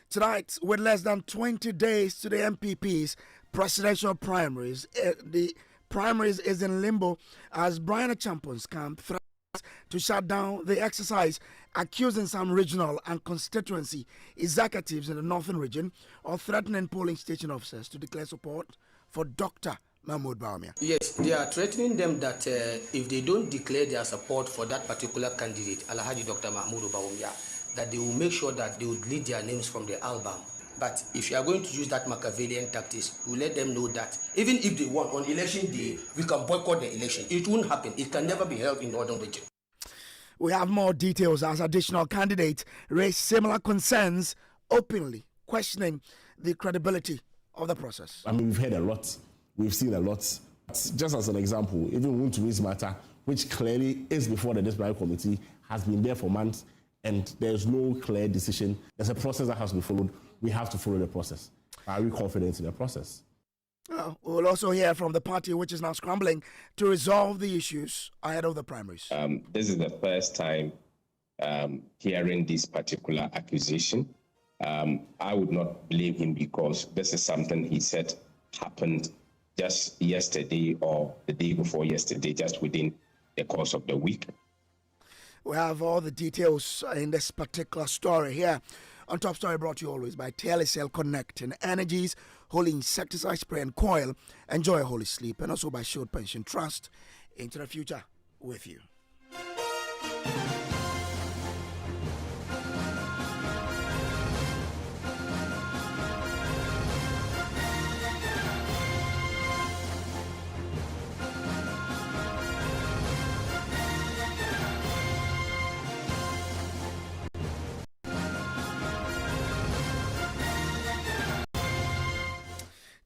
Tonight, with less than 20 days to the MPP's presidential primaries, the primaries is in limbo as Brian Acheampong's camp threatens to shut down the exercise, accusing some regional and constituency executives in the northern region of threatening polling station officers to declare support for Dr. Mahmoud Bawumia. Yes, they are threatening them that if they don't declare their support for that particular candidate, Alhaji Dr. Mahmoud Bawumia, that they will make sure that they will delete their names from the album. But if you are going to use that Machiavellian tactics, we let them know that even if they won on election day, we can boycott the election. It won't happen. It can never be held in the northern region. We have more details as additional candidates raise similar concerns openly, questioning the credibility of the process. I mean, we've heard a lot. We've seen a lot. Just as an example, even Wuntumi's matter, which clearly is before the disciplinary committee, has been there for months, and there's no clear decision. There's a process that has to be followed. We have to follow the process. Are we confident in the process? We'll also hear from the party, which is now scrambling to resolve the issues ahead of the primaries. This is the first time hearing this particular accusation. I would not blame him because this is something he said happened just yesterday or the day before yesterday, just within the course of the week. We have all the details in this particular story here. On Top Story, brought to you always by Telecel Connecting Energies, Holy Insecticide Spray and Coil. Enjoy a holy sleep, and also by Shield Pension Trust. Into the future with you.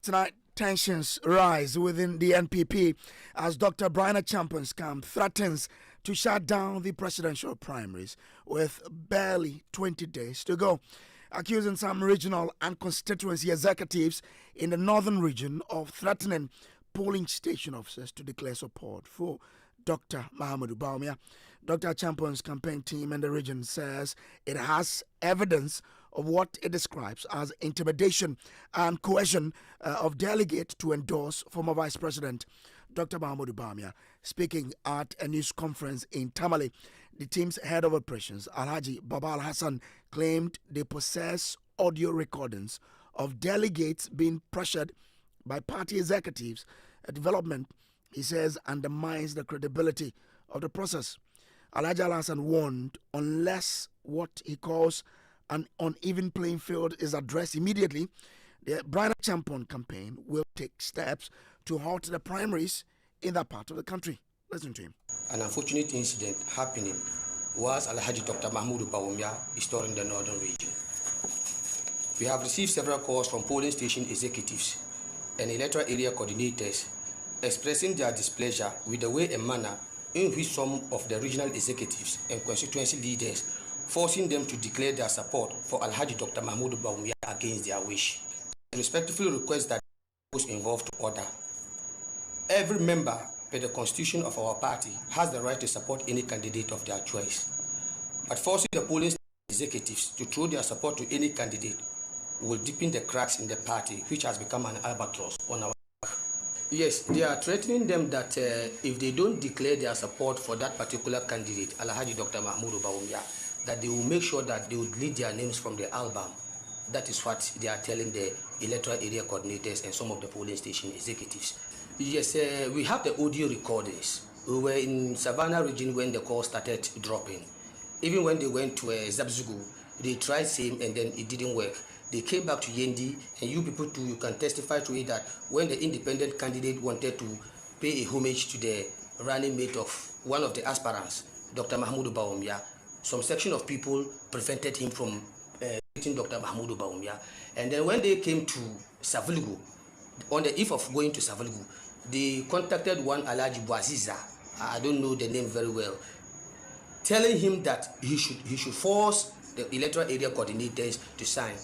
Tonight, tensions rise within the NPP as Dr. Brian Acheampong's camp threatens to shut down the presidential primaries with barely 20 days to go, accusing some regional and constituency executives in the northern region of threatening polling station officers to declare support for Dr. Mahmoud Bawumia. Dr. Acheampong's campaign team in the region says it has evidence of what it describes as intimidation and coercion of delegates to endorse former Vice President Dr. Mahmoud Bawumia. Speaking at a news conference in Tamale, the team's head of operations, Alhaji Babal Hassan, claimed they possess audio recordings of delegates being pressured by party executives. A development, he says, undermines the credibility of the process. Alhaji Al Hassan warned unless what he calls an uneven playing field is addressed immediately, the Brian Acheampong campaign will take steps to halt the primaries in that part of the country. Listen to him. An unfortunate incident happening was Alhaji Dr. Mahmoud Bawumia is in the northern region. We have received several calls from polling station executives and electoral area coordinators expressing their displeasure with the way and manner in which some of the regional executives and constituency leaders forcing them to declare their support for Alhaji Dr. Mahmoud Bawumia against their wish. I respectfully request that those involved to order. Every member per the constitution of our party has the right to support any candidate of their choice. But forcing the polling executives to throw their support to any candidate will deepen the cracks in the party, which has become an albatross on our back. Yes, they are threatening them that if they don't declare their support for that particular candidate, Alhaji Dr. Mahmoud Bawumia, that they will make sure that they will delete their names from the album. That is what they are telling the electoral area coordinators and some of the polling station executives. Yes, we have the audio recordings. We were in Savannah region when the call started dropping. Even when they went to Zabzugu, they tried same and then it didn't work. They came back to Yendi, and you people too, you can testify to it that when the independent candidate wanted to pay a homage to the running mate of one of the aspirants, Dr. Mahmoud Bawumia, some section of people prevented him from meeting Dr. Mahmoud Bawumia. And then when they came to Savulgu, on the eve of going to Savulgu, they contacted one Alhaji Bwaziza, I don't know the name very well, telling him that he should force the electoral area coordinators to sign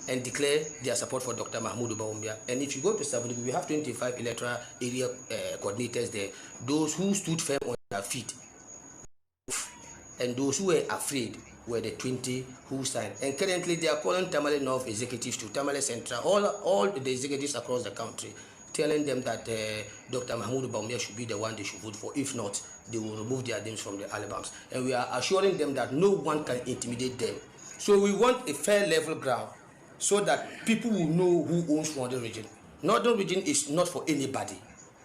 and declare their support for Dr. Mahmoud Bawumia. And if you go to Savulgu, we have 25 electoral area coordinators there, those who stood firm on their feet and those who were afraid were the 20 who signed. And currently they are calling Tamale North executives to Tamale Central, all the executives across the country, telling them that Dr. Mahmoud Bawumia should be the one they should vote for. If not, they will remove their names from the albums. And we are assuring them that no one can intimidate them. So we want a fair level ground so that people will know who owns Northern Region. Northern Region is not for anybody.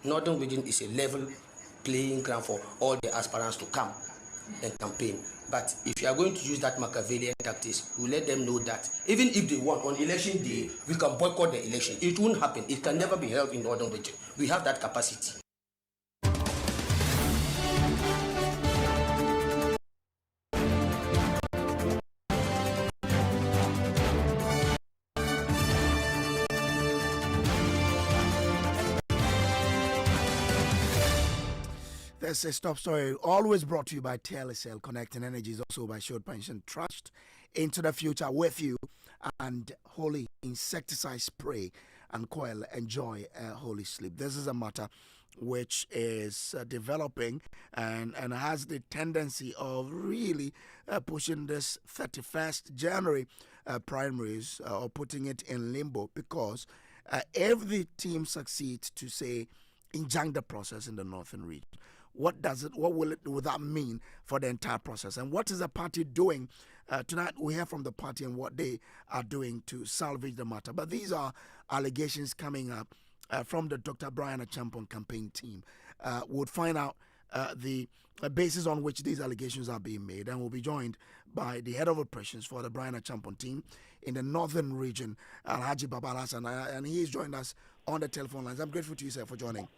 Northern Region is a level playing ground for all the aspirants to come and campaign. But if you are going to use that Machiavellian tactics, we let them know that even if they want on election day, we can boycott the election. It won't happen. It can never be held in Northern Region. We have that capacity. There's a stop story always brought to you by TLSL, connecting energies, also by Short Pension Trust. Into the future with you and holy insecticide spray and coil. Enjoy a holy sleep. This is a matter which is developing and has the tendency of really pushing this 31st January primaries or putting it in limbo, because if the team succeeds to say injunct the process in the northern region, what will that mean for the entire process? And what is the party doing? Tonight we hear from the party and what they are doing to salvage the matter. But these are allegations coming up from the Dr. Brian Acheampong campaign team. We'll find out the basis on which these allegations are being made, and we'll be joined by the head of operations for the Brian Acheampong team in the northern region, Alhaji Babalasan, and he's joined us on the telephone lines. I'm grateful to you, sir, for joining.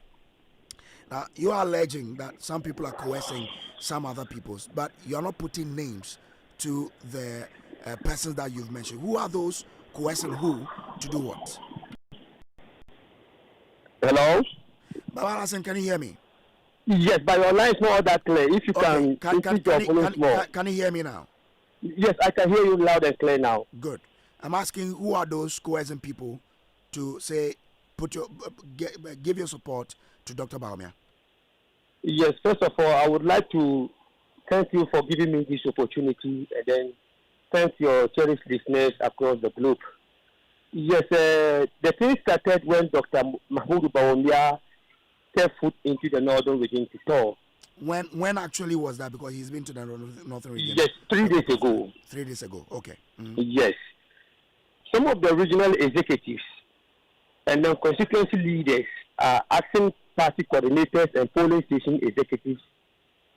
Now, you are alleging that some people are coercing some other peoples, but you're not putting names to the persons that you've mentioned. Who are those coercing who to do what? Hello? Baba Hassan, can you hear me? Yes, but your line is not all that clear. If you can can you hear me now? Yes, I can hear you loud and clear now. Good. I'm asking, who are those coercing people to say, give your support to Dr. Bawumia? Yes, first of all, I would like to thank you for giving me this opportunity, and then thank your cherished listeners across the globe. Yes, the thing started when Dr. Mahmoud Bawumia stepped foot into the northern region to tour. When actually was that? Because he's been to the northern region. Yes, 3 days ago. 3 days ago, okay. Mm-hmm. Yes. Some of the regional executives and then constituency leaders are asking party coordinators and polling station executives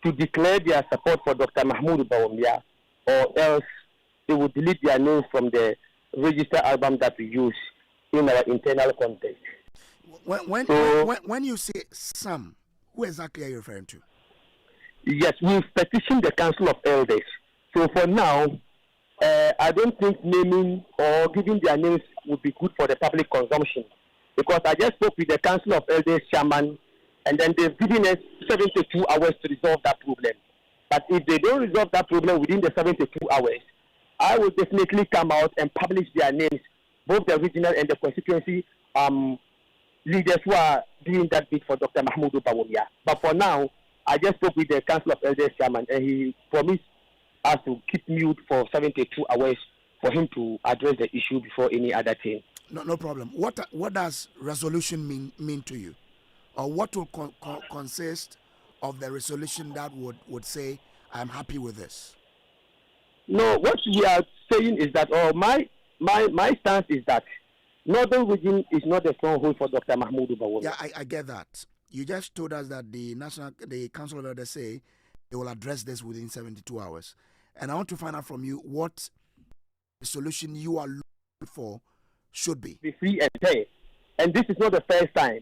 to declare their support for Dr. Mahmoud Bawumia, or else they will delete their names from the register album that we use in our internal context. When you say some, who exactly are you referring to? Yes, we've petitioned the Council of Elders. So for now, I don't think naming or giving their names would be good for the public consumption, because I just spoke with the Council of Elders chairman, and then they've given us 72 hours to resolve that problem. But if they don't resolve that problem within the 72 hours, I will definitely come out and publish their names, both the regional and the constituency leaders who are doing that bid for Dr. Mahmoud Bawumia. But for now, I just spoke with the Council of Elders chairman, and he promised us to keep mute for 72 hours for him to address the issue before any other thing. No problem. What does resolution mean to you? Or what will consist of the resolution that would say, I'm happy with this? No, what we are saying is that, my stance is that Northern Region is not a stronghold for Dr. Mahmoud Bawumia. Yeah, I get that. You just told us that the Council of Elders say they will address this within 72 hours. And I want to find out from you what the solution you are looking for should be. Be free and fair. And this is not the first time.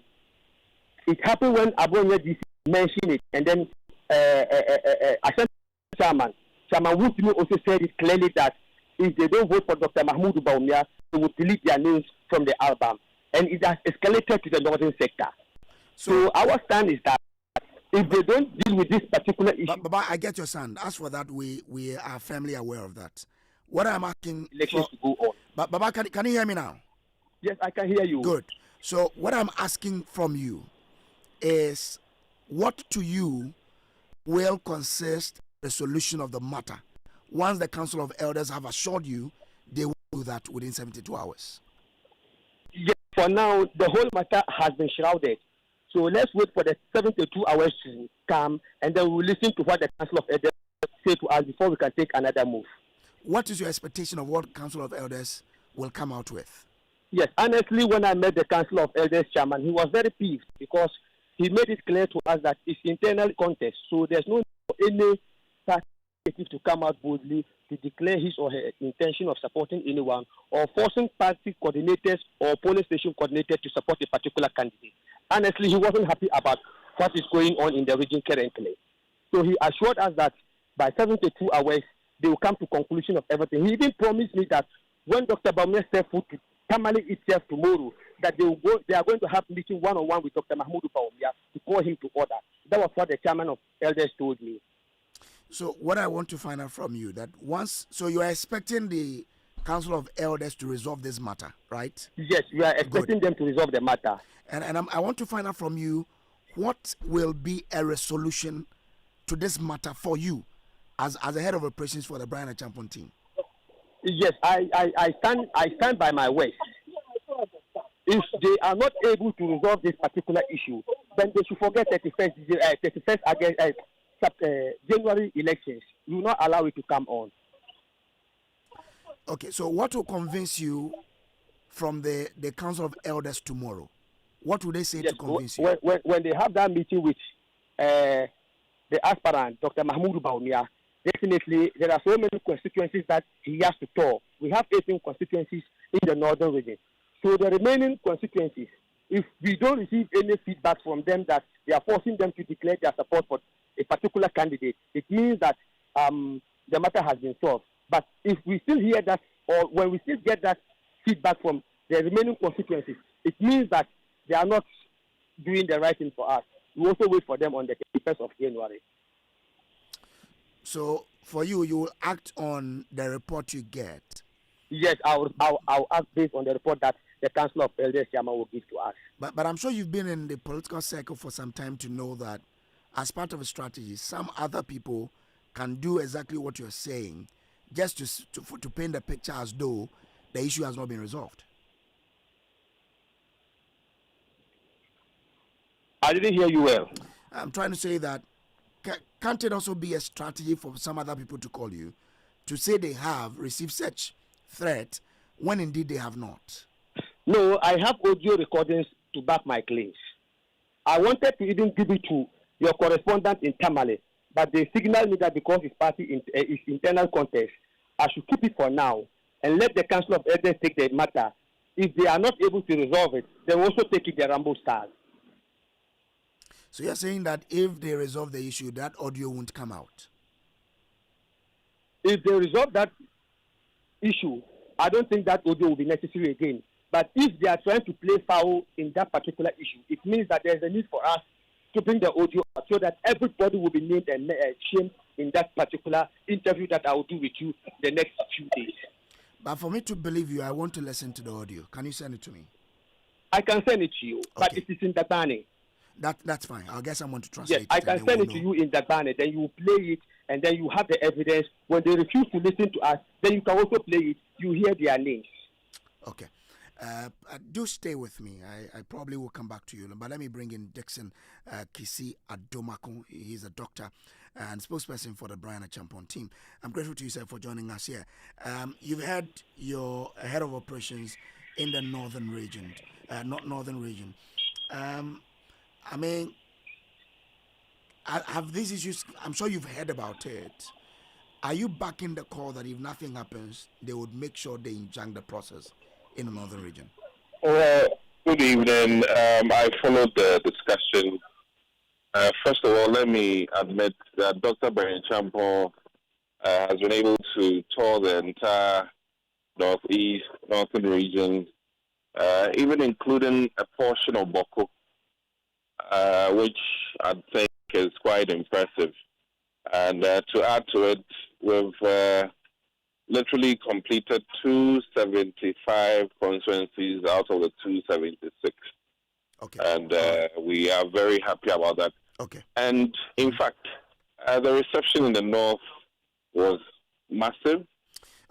It happened when Bawumia DC mentioned it, and then Acheampong Chairman Wutimi also said it clearly that if they don't vote for Dr. Mahmoud Bawumia, they will delete their names from the album. And it has escalated to the northern sector. So our stand is that if they don't deal with this particular issue... But I get your stand. As for that, we are firmly aware of that. What I'm asking... Elections to go on. But Baba, can you hear me now? Yes, I can hear you. Good. So what I'm asking from you is, what to you will consist the solution of the matter? once the Council of Elders have assured you they will do that within 72 hours? Yes, for now, the whole matter has been shrouded. So let's wait for the 72 hours to come, and then we'll listen to what the Council of Elders say to us before we can take another move. What is your expectation of what Council of Elders will come out with? Yes, honestly, when I met the Council of Elders chairman, he was very peeved because he made it clear to us that it's internal contest. So there's no any party to come out boldly to declare his or her intention of supporting anyone or forcing party coordinators or polling station coordinators to support a particular candidate. Honestly, he wasn't happy about what is going on in the region currently. So he assured us that by 72 hours, they will come to conclusion of everything. He even promised me that when Dr. Bawumia steps foot to Tamale itself tomorrow, that they are going to have meeting one-on-one with Dr. Mahmoud Bawumia to call him to order. That was what the chairman of Elders told me. So what I want to find out from you, that so you are expecting the Council of Elders to resolve this matter, right? Yes, we are expecting them to resolve the matter. And I want to find out from you, what will be a resolution to this matter for you as a head of operations for the Brian Acheampong team? Yes, I stand by my words. If they are not able to resolve this particular issue, then they should forget 31st January elections. We will not allow it to come on. Okay, so what will convince you from the Council of Elders tomorrow? What will they say to convince you? When they have that meeting with the aspirant, Dr. Mahmoud Bawumia, definitely there are so many constituencies that he has to tour. We have 18 constituencies in the northern region. So the remaining constituencies, if we don't receive any feedback from them that they are forcing them to declare their support for a particular candidate, it means that the matter has been solved. But if we still hear that, or when we still get that feedback from the remaining constituencies, it means that they are not doing the right thing for us. We also wait for them on the 1st of January. So for you will act on the report you get? Yes, I'll act based on the report that the Council of Elders chairman will give to us. But I'm sure you've been in the political circle for some time to know that as part of a strategy, some other people can do exactly what you're saying just to paint the picture as though the issue has not been resolved. I didn't hear you well. I'm trying to say that can't it also be a strategy for some other people to call you to say they have received such threat when indeed they have not? No, I have audio recordings to back my claims. I wanted to even give it to your correspondent in Tamale, but they signaled me that because it's party is internal contest, I should keep it for now and let the Council of Elders take the matter. If they are not able to resolve it, they will also take it the Rambo style. So you're saying that if they resolve the issue, that audio won't come out? If they resolve that issue, I don't think that audio will be necessary again. But if they are trying to play foul in that particular issue, it means that there's a need for us to bring the audio out so that everybody will be named and shamed in that particular interview that I will do with you the next few days. But for me to believe you, I want to listen to the audio. Can you send it to me? I can send it to you, okay. But it is in the banner. That's fine. I'll get someone to translate it. Yes, I can send it to you in the banner. Then you play it, and then you have the evidence. When they refuse to listen to us, then you can also play it. You hear their names. Okay. Do stay with me. I probably will come back to you. But let me bring in Dixon Kisi Adomako. He's a doctor and spokesperson for the Brian Acheampong team. I'm grateful to you, sir, for joining us here. You've had your head of operations in the northern region, I mean, have these issues, I'm sure you've heard about it. Are you backing the call that if nothing happens, they would make sure they injunct the process in the northern region? Good evening. I followed the discussion. First of all, let me admit that Dr. Brian Acheampong has been able to tour the entire northern region, even including a portion of Boko, which I think is quite impressive. And to add to it, we've literally completed 275 constituencies out of the 276. Okay. And we are very happy about that. Okay. And in fact, the reception in the north was massive.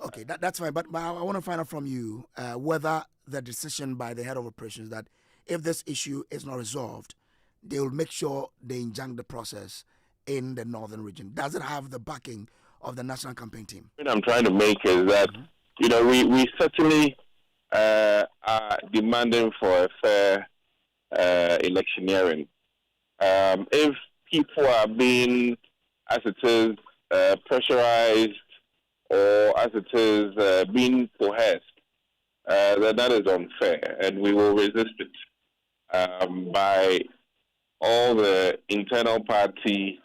Okay, that's fine. But I want to find out from you whether the decision by the head of operations that if this issue is not resolved, they will make sure they injunct the process in the northern region. Does it have the backing of the national campaign team? What I'm trying to make is that, we certainly are demanding for a fair electioneering. If people are being, as it is, pressurized, or as it is being coerced, then that is unfair, and we will resist it by all the internal party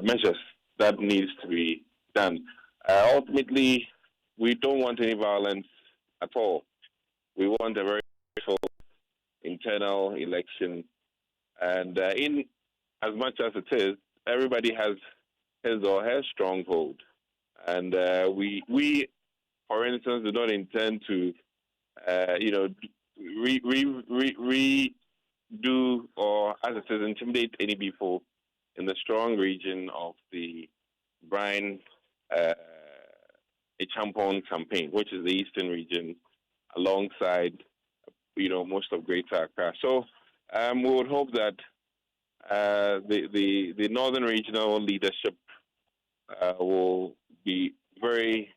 measures that needs to be done. Ultimately, we don't want any violence at all. We want a very peaceful internal election, and in as much as it is, everybody has his or her stronghold, and we, for instance, do not intend to, redo or, as it says, intimidate any people in the strong region of the Brian Acheampong campaign, which is the eastern region, alongside, most of Greater Accra. So we would hope that the northern regional leadership will be very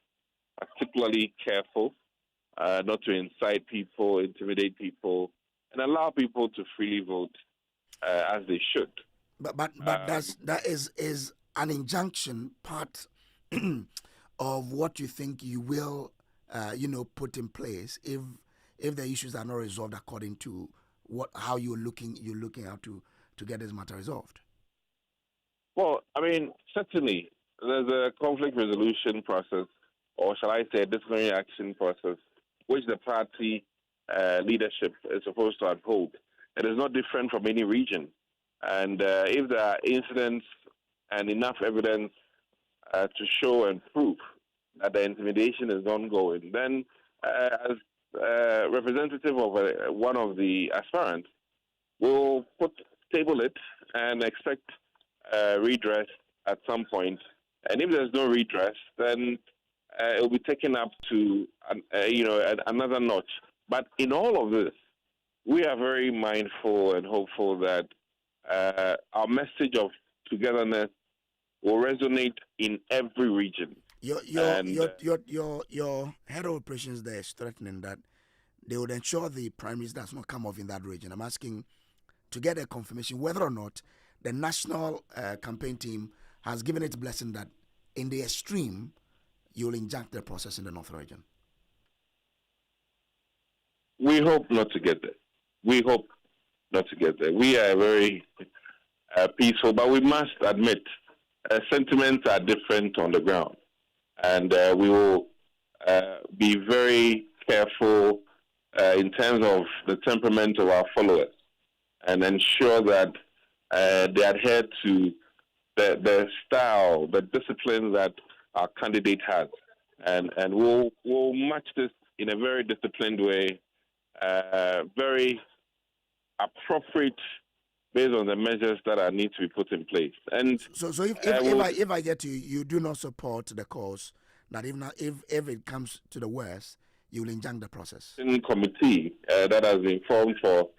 particularly careful not to incite people, intimidate people, and allow people to freely vote as they should. But that is an injunction part of what you think you will, put in place if the issues are not resolved according to how you're looking out to get this matter resolved? Well, I mean, certainly there's a conflict resolution process, or shall I say a disciplinary action process, which the party leadership is supposed to uphold. It is not different from any region. And if there are incidents and enough evidence to show and prove that the intimidation is ongoing, then as representative of one of the aspirants, we'll table it and expect redress at some point. And if there's no redress, then it will be taken up to another notch. But in all of this, we are very mindful and hopeful that our message of togetherness will resonate in every region. Your head of operations there is threatening that they would ensure the primaries does not come off in that region. I'm asking to get a confirmation whether or not the national campaign team has given its blessing that in the extreme you'll inject the process in the north region. We hope not to get there. We hope not to get there. We are very peaceful, but we must admit sentiments are different on the ground. And we will be very careful in terms of the temperament of our followers and ensure that they adhere to the style, the discipline that our candidate has. And we'll match this in a very disciplined way, very appropriate based on the measures that need to be put in place. And so if I get you do not support the cause, not even if it comes to the worst, you will injunct the process. Committee that has been formed for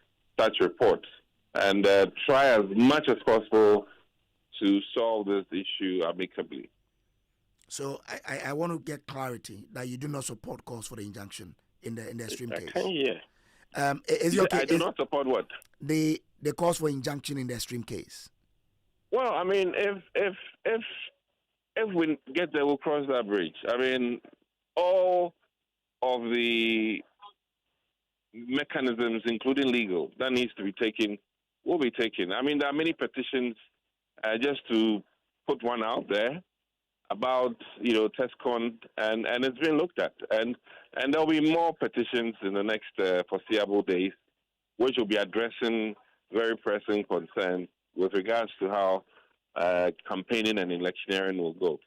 such reports and try as much as possible to solve this issue amicably. So I want to get clarity that you do not support calls for the injunction in the extreme case. Is it okay? I do not support what? The calls for injunction in the extreme case. Well, I mean, if we get there, we'll cross that bridge. I mean, all of the mechanisms, including legal, that needs to be taken, will be taken. I mean, there are many petitions, just to put one out there, about, TESCON, and it's been looked at. And there'll be more petitions in the next foreseeable days, which will be addressing very pressing concerns with regards to how campaigning and electioneering will go.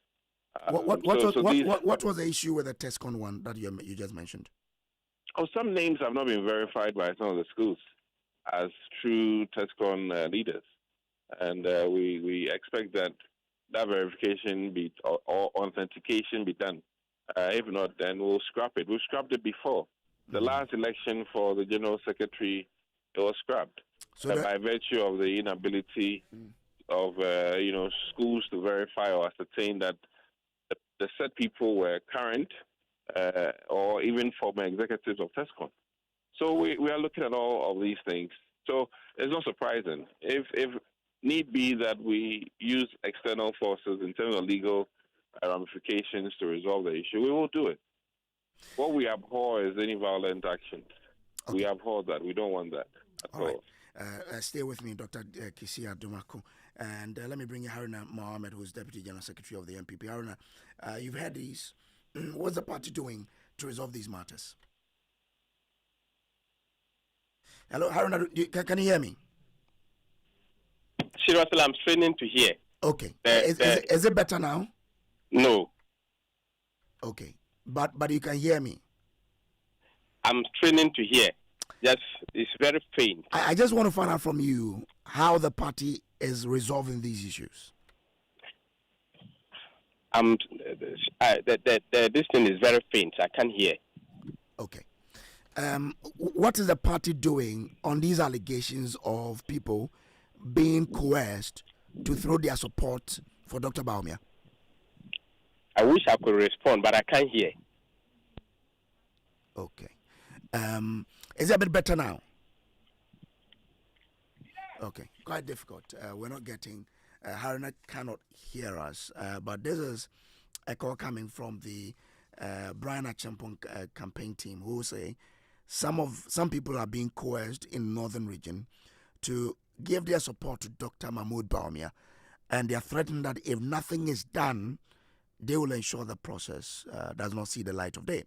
What was the issue with the TESCON one that you just mentioned? Oh, some names have not been verified by some of the schools as true TESCON leaders. And we expect that that verification be or authentication be done. If not, then we'll scrap it. We scrapped it before. The last election for the General Secretary, it was scrapped. So by virtue of the inability of schools to verify or ascertain that the said people were current or even former executives of TESCON. So we are looking at all of these things. So it's not surprising. If need be that we use external forces in terms of legal ramifications to resolve the issue, we will do it. What we abhor is any violent action. Okay. We abhor that. We don't want that at all. Right. Stay with me, Dr. Kisia Dumako. And let me bring you Haruna Mohammed, who is Deputy General Secretary of the NPP. Haruna, you've heard these. What's the party doing to resolve these matters? Hello, Haruna, can you hear me? Seriously, I'm straining to hear. Okay. Is it better now? No. Okay. But you can hear me? I'm straining to hear. Yes, it's very faint. I just want to find out from you how the party is resolving these issues. This thing is very faint. I can't hear. Okay. What is the party doing on these allegations of people being coerced to throw their support for Dr. Bawumia? I wish I could respond, but I can't hear. Okay. Is it a bit better now? Okay. Quite difficult. We're not getting... Haruna cannot hear us, but this is a call coming from the Brian Acheampong campaign team who say some people are being coerced in northern region to give their support to Dr. Mahmoud Bawumia, and they are threatened that if nothing is done, they will ensure the process does not see the light of day.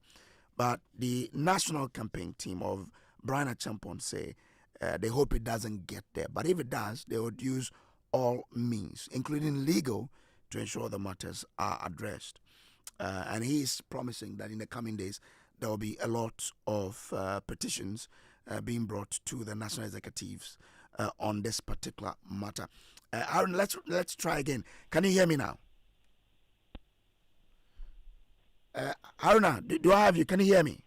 But the national campaign team of Brian Acheampong say they hope it doesn't get there. But if it does, they would use all means, including legal, to ensure the matters are addressed. And he is promising that in the coming days, there will be a lot of petitions being brought to the national executives on this particular matter. Aaron, let's try again. Can you hear me now? Haruna, do I have you? Can you hear me?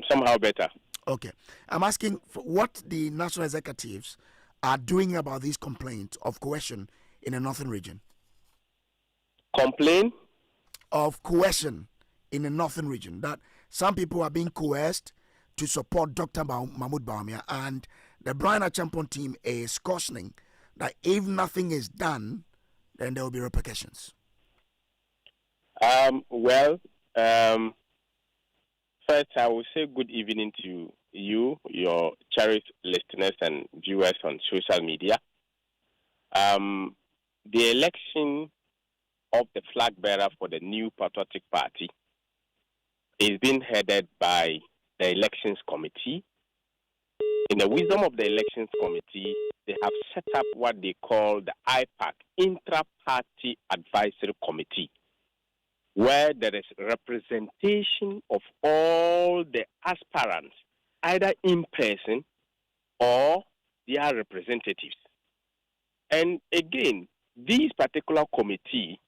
Somehow better. Okay. I'm asking for what the national executives are doing about these complaints of coercion in the northern region. Complaint? Of coercion in the northern region. That some people are being coerced to support Dr. Mahmoud Bawumia, and the Brian Acheampong team is cautioning that if nothing is done, then there will be repercussions. First, I will say good evening to you, your cherished listeners and viewers on social media. The election of the flag bearer for the new patriotic party is being headed by the elections committee. In the wisdom of the elections committee, they have set up what they call the IPAC, Intra-Party Advisory Committee, where there is representation of all the aspirants, either in person or their representatives. And again, these particular committee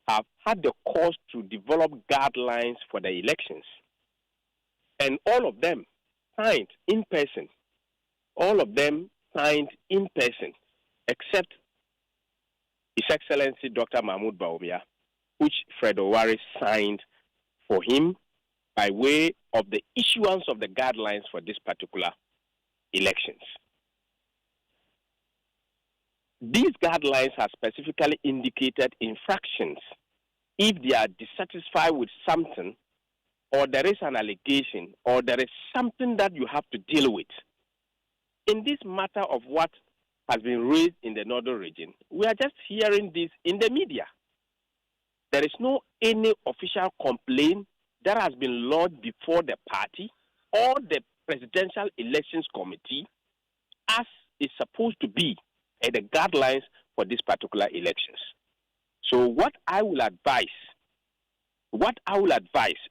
have had the cause to develop guidelines for the elections. And all of them signed in person. All of them signed in person, except His Excellency Dr. Mahmoud Bawumia, which Fred Owari signed for him by way of the issuance of the guidelines for this particular elections. These guidelines are specifically indicated infractions if they are dissatisfied with something, or there is an allegation, or there is something that you have to deal with. In this matter of what has been raised in the northern region, we are just hearing this in the media. There is no any official complaint that has been lodged before the party or the Presidential Elections Committee as is supposed to be the guidelines for these particular elections. So what I will advise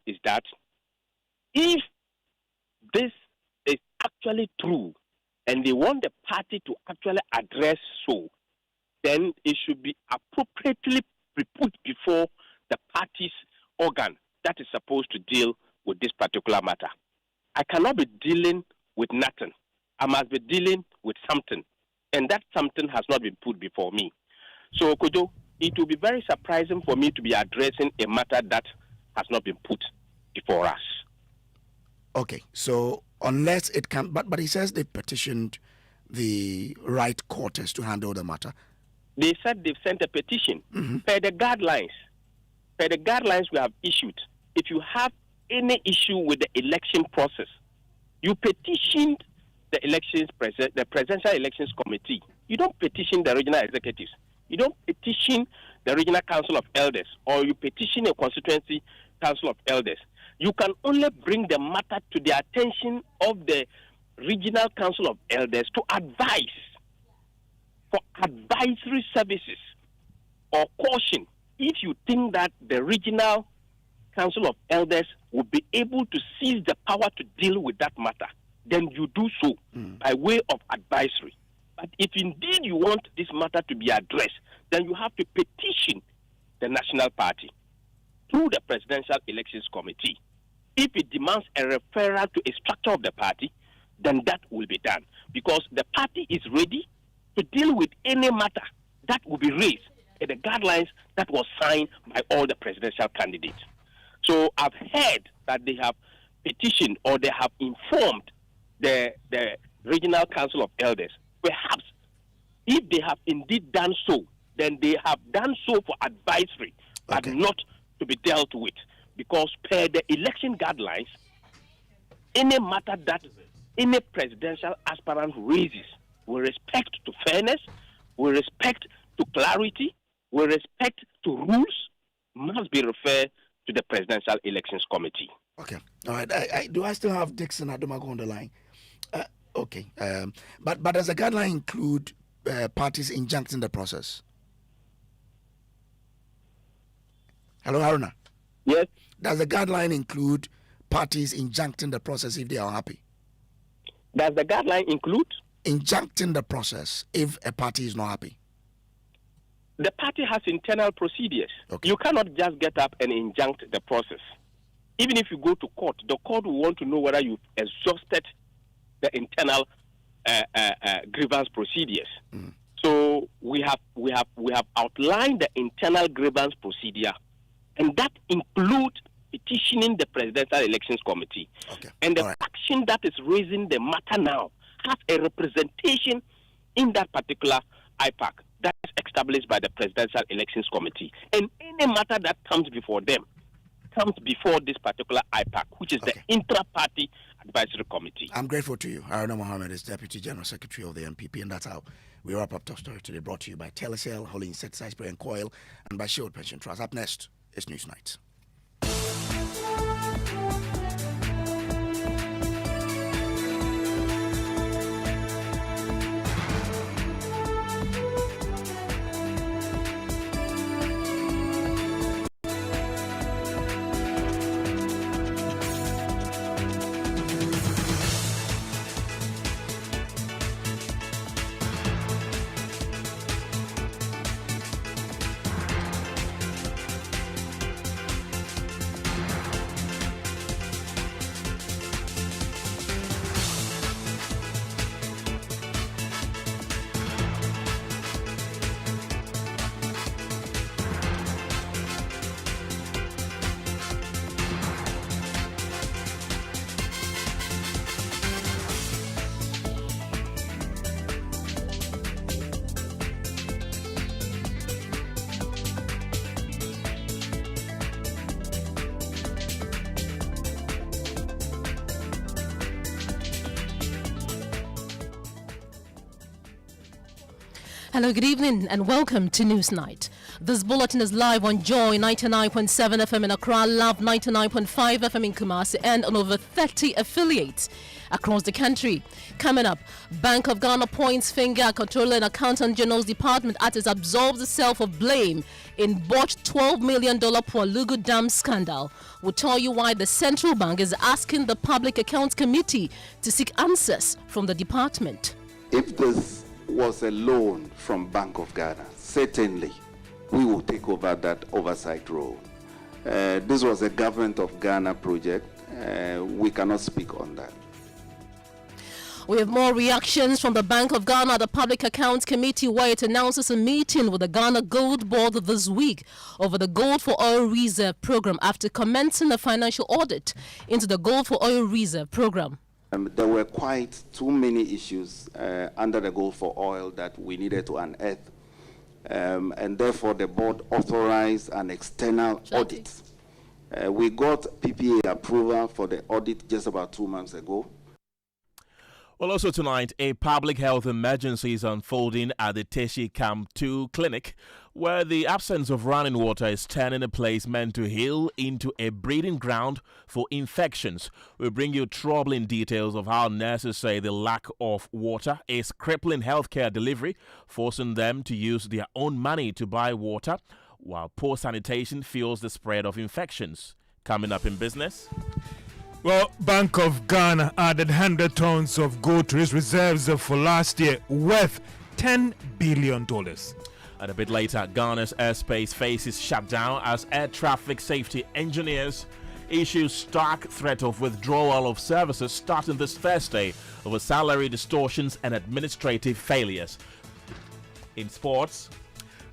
is that if this is actually true and they want the party to actually address so, then it should be appropriately put before the party's organ that is supposed to deal with this particular matter. I cannot be dealing with nothing. I must be dealing with something, and that something has not been put before me. So, Kojo, it will be very surprising for me to be addressing a matter that has not been put before us. Okay, so unless it can, but he says they petitioned the right quarters to handle the matter. They said they've sent a petition per the guidelines we have issued. If you have any issue with the election process, you petitioned the Presidential Elections Committee. You don't petition the regional executives. You don't petition the Regional Council of Elders, or you petition a constituency council of elders. You can only bring the matter to the attention of the Regional Council of Elders to advise for advisory services or caution. If you think that the Regional Council of Elders will be able to seize the power to deal with that matter, then you do so by way of advisory. But if indeed you want this matter to be addressed, then you have to petition the National Party through the Presidential Elections Committee. If it demands a referral to a structure of the party, then that will be done. Because the party is ready to deal with any matter that will be raised in the guidelines that was signed by all the presidential candidates. So I've heard that they have petitioned or they have informed the Regional Council of Elders. Perhaps if they have indeed done so, then they have done so for advisory, but not to be dealt with. Because per the election guidelines, any matter that any presidential aspirant raises with respect to fairness, with respect to clarity, with respect to rules, must be referred to the Presidential Elections Committee. Okay. All right. Do I still have Dixon Adomago on the line? Okay. But does the guideline include parties injuncting the process? Hello, Haruna. Yes. Does the guideline include parties injuncting the process if they are happy? Does the guideline include? Injuncting the process if a party is not happy. The party has internal procedures. Okay. You cannot just get up and injunct the process. Even if you go to court, the court will want to know whether you've exhausted the internal grievance procedures. So we have outlined the internal grievance procedure, and that includes petitioning the Presidential Elections Committee. Okay. And the action that is raising the matter now has a representation in that particular IPAC that is established by the Presidential Elections Committee. And any matter that comes before them comes before this particular IPAC, which is the Intra-Party Advisory Committee. I'm grateful to you. Haruna Mohammed is Deputy General Secretary of the NPP, and that's how we wrap up Top Story today, brought to you by Telecel, Holy Insecticide Spray and Coil, and by Shield Pension Trust. Up next is Newsnight. Hello, good evening and welcome to Newsnight. This bulletin is live on Joy 99.7 FM in Accra, Love 99.5 FM in Kumasi, and on over 30 affiliates across the country. Coming up, Bank of Ghana points finger at Controller and Accountant General's Department as it absolves itself of blame in botched $12 million Pualugu Dam scandal. We'll tell you why the Central Bank is asking the Public Accounts Committee to seek answers from the department. If this was a loan from Bank of Ghana, certainly we will take over that oversight role. This was a Government of Ghana project. We cannot speak on that. We have more reactions from the Bank of Ghana, the Public Accounts Committee, where it announces a meeting with the Ghana Gold Board this week over the Gold for Oil Reserve program after commencing a financial audit into the Gold for Oil Reserve program. There were quite too many issues under the Gold for Oil that we needed to unearth, and therefore the board authorized an external audit. We got PPA approval for the audit just about 2 months ago. Well, also tonight, a public health emergency is unfolding at the Teshi Camp 2 clinic, where the absence of running water is turning a place meant to heal into a breeding ground for infections. We'll bring you troubling details of how nurses say the lack of water is crippling healthcare delivery, forcing them to use their own money to buy water, while poor sanitation fuels the spread of infections. Coming up in business. Well, Bank of Ghana added 100 tons of gold to its reserves for last year, worth $10 billion. And a bit later, Ghana's airspace faces shutdown as air traffic safety engineers issue stark threat of withdrawal of services starting this Thursday over salary distortions and administrative failures. In sports,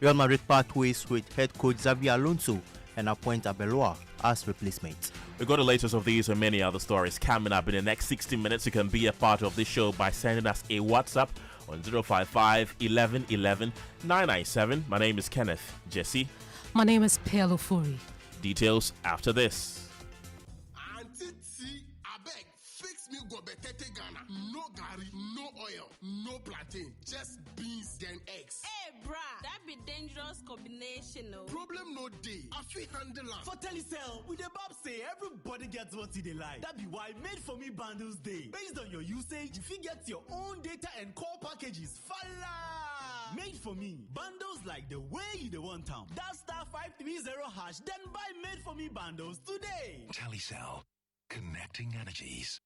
Real Madrid part ways with head coach Xavi Alonso and appoint Abeloa as replacement. We've got the latest of these and many other stories coming up in the next 60 minutes. You can be a part of this show by sending us a WhatsApp on 055 11 11 997. My name is Kenneth. Gyasi. My name is Ofori. Details after this. No gari, no oil, no plantain, just beans then eggs. Hey, brah, that be dangerous combination, no? Problem no day. I feel handle am. For Telecel, with the Bob say everybody gets what they like. That be why Made For Me bundles day. Based on your usage, you fit get your own data and call packages. Fala! Made For Me bundles like the way you the want them. That *530# then buy Made For Me bundles today. Telecel, connecting energies.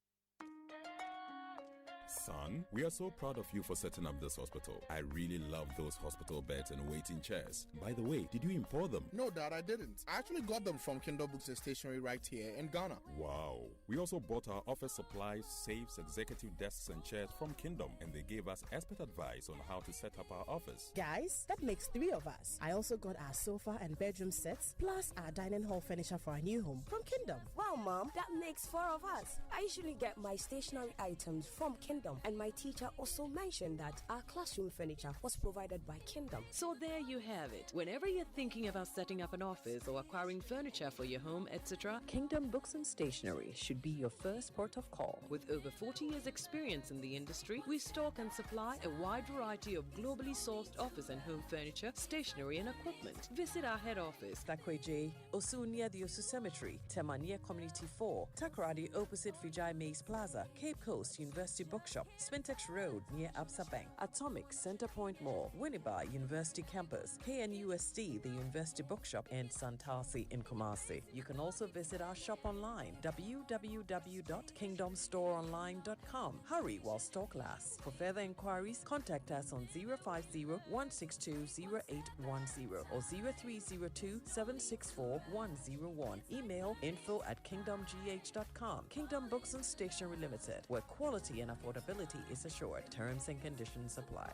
Son, we are so proud of you for setting up this hospital. I really love those hospital beds and waiting chairs. By the way, did you import them? No, Dad, I didn't. I actually got them from Kindle Books and Stationery right here in Ghana. Wow. We also bought our office supplies, safes, executive desks and chairs from Kingdom, and they gave us expert advice on how to set up our office. Guys, that makes 3 of us. I also got our sofa and bedroom sets, plus our dining hall furniture for our new home from Kingdom. Wow, Mom, that makes 4 of us. I usually get my stationery items from Kingdom, and my teacher also mentioned that our classroom furniture was provided by Kingdom. So there you have it. Whenever you're thinking about setting up an office or acquiring furniture for your home, etc., Kingdom Books and Stationery should be your first port of call. With over 40 years experience in the industry, we stock and supply a wide variety of globally sourced office and home furniture, stationery and equipment. Visit our head office, Takweje, Osu near the Osu Cemetery, Temania Community 4, Takoradi opposite Vijay Mays Plaza, Cape Coast University Bookshop, Spintex Road near Absa Bank, Atomic Centerpoint Mall, Winneba University Campus, KNUST, the University Bookshop, and Santasi in Kumasi. You can also visit our shop online, www.kingdomstoreonline.com. Hurry while stock lasts. For further inquiries, contact us on 050-162-0810 or 0302-764-101. Email info@kingdomgh.com. Kingdom Books and Stationery Limited, where quality and affordability is assured. Terms and conditions apply.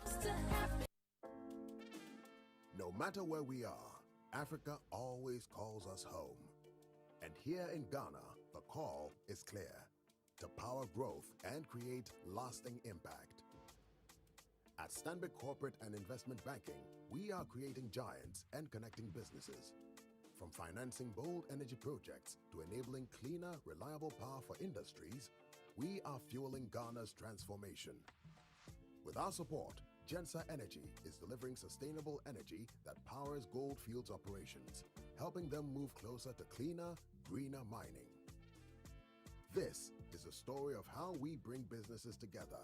No matter where we are, Africa always calls us home. And here in Ghana, the call is clear: to power growth and create lasting impact. At Stanbic Corporate and Investment Banking, we are creating giants and connecting businesses. From financing bold energy projects to enabling cleaner, reliable power for industries, we are fueling Ghana's transformation. With our support, Gensa Energy is delivering sustainable energy that powers Goldfields operations, helping them move closer to cleaner, greener mining. This is a story of how we bring businesses together,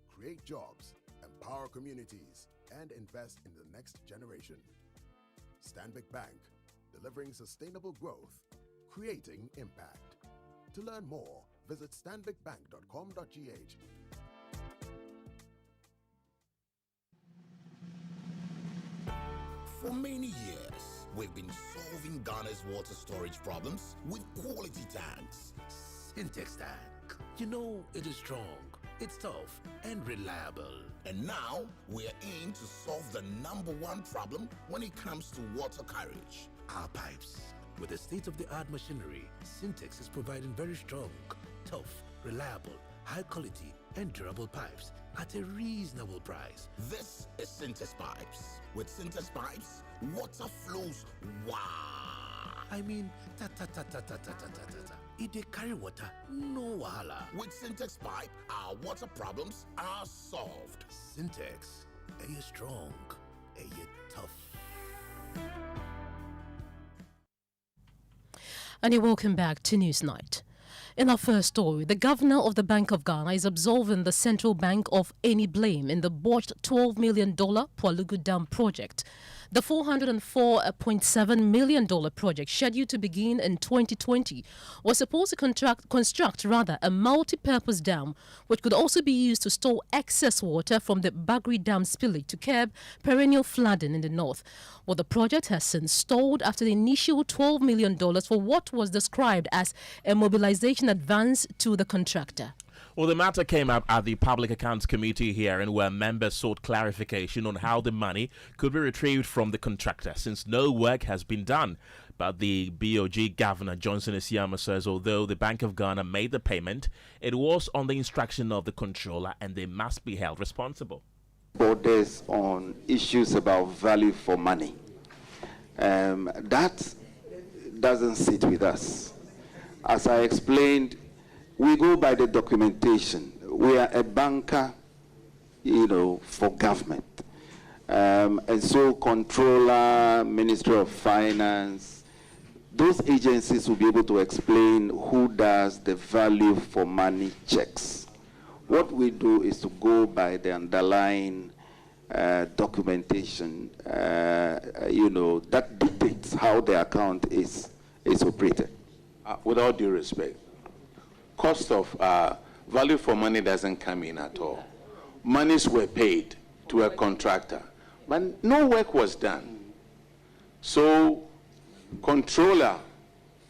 create jobs, empower communities, and invest in the next generation. Stanbic Bank, delivering sustainable growth, creating impact. To learn more, visit stanbicbank.com.gh. For many years, we've been solving Ghana's water storage problems with quality tanks. Syntex tank. You know, it is strong, it's tough, and reliable. And now, we're in to solve the #1 problem when it comes to water carriage: our pipes. With the state-of-the-art machinery, Syntex is providing very strong, tough, reliable, high quality, and durable pipes at a reasonable price. This is Syntex Pipes. With Syntex Pipes, water flows wow. I mean, ta-ta-ta-ta-ta-ta-ta-ta-ta. If they carry water, no wahala. With Syntex Pipe, our water problems are solved. Syntex, are you strong? Are you tough? And you're welcome back to Newsnight. In our first story, the governor of the Bank of Ghana is absolving the central bank of any blame in the botched $12 million Pualugu Dam project. The $404.7 million project, scheduled to begin in 2020, was supposed to construct a multi-purpose dam which could also be used to store excess water from the Bagri Dam spillage to curb perennial flooding in the north. Well, the project has since stalled after the initial $12 million for what was described as a mobilization advance to the contractor. Well, the matter came up at the Public Accounts Committee hearing where members sought clarification on how the money could be retrieved from the contractor since no work has been done. But the BOG Governor Johnson Esiama says although the Bank of Ghana made the payment, it was on the instruction of the controller and they must be held responsible. Borders on issues about value for money. That doesn't sit with us. As I explained, we go by the documentation. We are a banker, for government. And so controller, Ministry of Finance, those agencies will be able to explain who does the value for money checks. What we do is to go by the underlying documentation, that dictates how the account is operated. With all due respect, cost of value for money doesn't come in at all. Monies were paid to a contractor, but no work was done. So, controller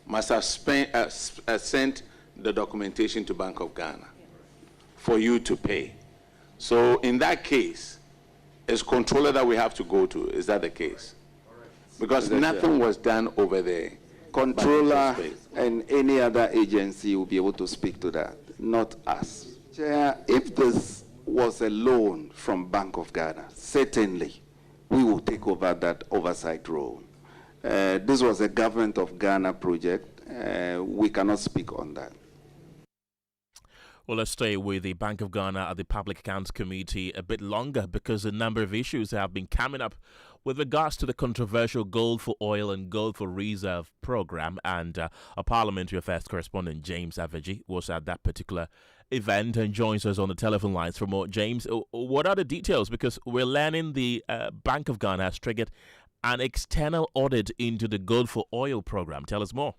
must have sent the documentation to Bank of Ghana for you to pay. So, in that case, it's controller that we have to go to. Is that the case? Because nothing was done over there. Controller and any other agency will be able to speak to that, not us. Chair, if this was a loan from Bank of Ghana, certainly we will take over that oversight role. This was a Government of Ghana project. We cannot speak on that. Well, let's stay with the Bank of Ghana at the Public Accounts Committee a bit longer because a number of issues have been coming up with regards to the controversial Gold for Oil and Gold for Reserve program. And our Parliamentary Affairs correspondent, James Aveji, was at that particular event and joins us on the telephone lines for more. James, what are the details? Because we're learning the Bank of Ghana has triggered an external audit into the Gold for Oil program. Tell us more.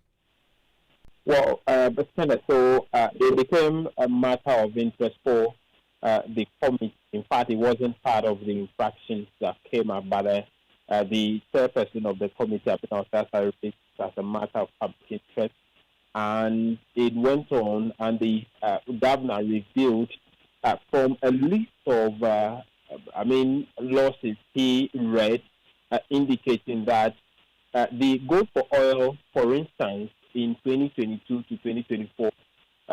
Well, but Kenneth, so it became a matter of interest for the committee. In fact, it wasn't part of the infractions that came up, but the chairperson of the committee, as a matter of public interest, and it went on, and the governor revealed from a list of, losses he read, indicating that the Gold for Oil, for instance, in 2022 to 2024,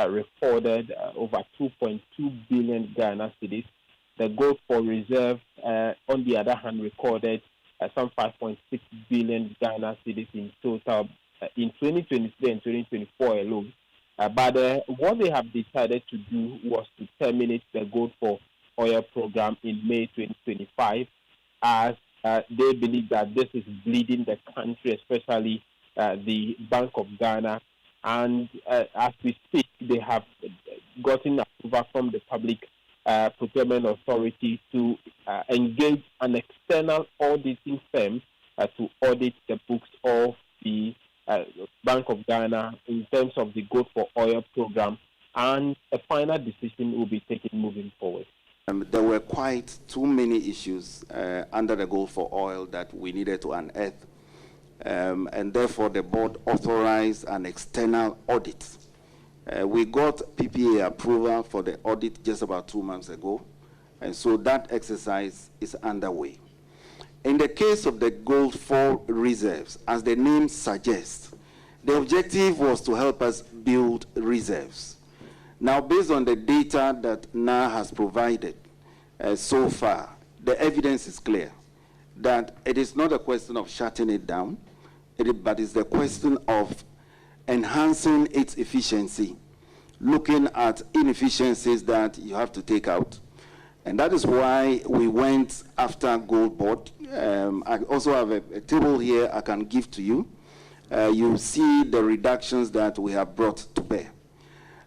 recorded over 2.2 billion Ghana cedis. The Gold for Reserve, on the other hand, recorded some 5.6 billion Ghana cedis in total in 2023 and 2024 alone. But what they have decided to do was to terminate the Gold for Oil program in May 2025, as they believe that this is bleeding the country, especially the Bank of Ghana. And as we speak, they have gotten approval from the Public Procurement Authority to engage an external auditing firm to audit the books of the Bank of Ghana in terms of the Gold for Oil program, and a final decision will be taken moving forward. There were quite too many issues under the goal for oil that we needed to unearth. And therefore, the board authorized an external audit. We got PPA approval for the audit just about 2 months ago. And so that exercise is underway. In the case of the Gold 4 reserves, as the name suggests, the objective was to help us build reserves. Now, based on the data that NA has provided so far, the evidence is clear that it is not a question of shutting it down, but it's the question of enhancing its efficiency, looking at inefficiencies that you have to take out. And that is why we went after Gold Board. I also have a table here I can give to you. You see the reductions that we have brought to bear.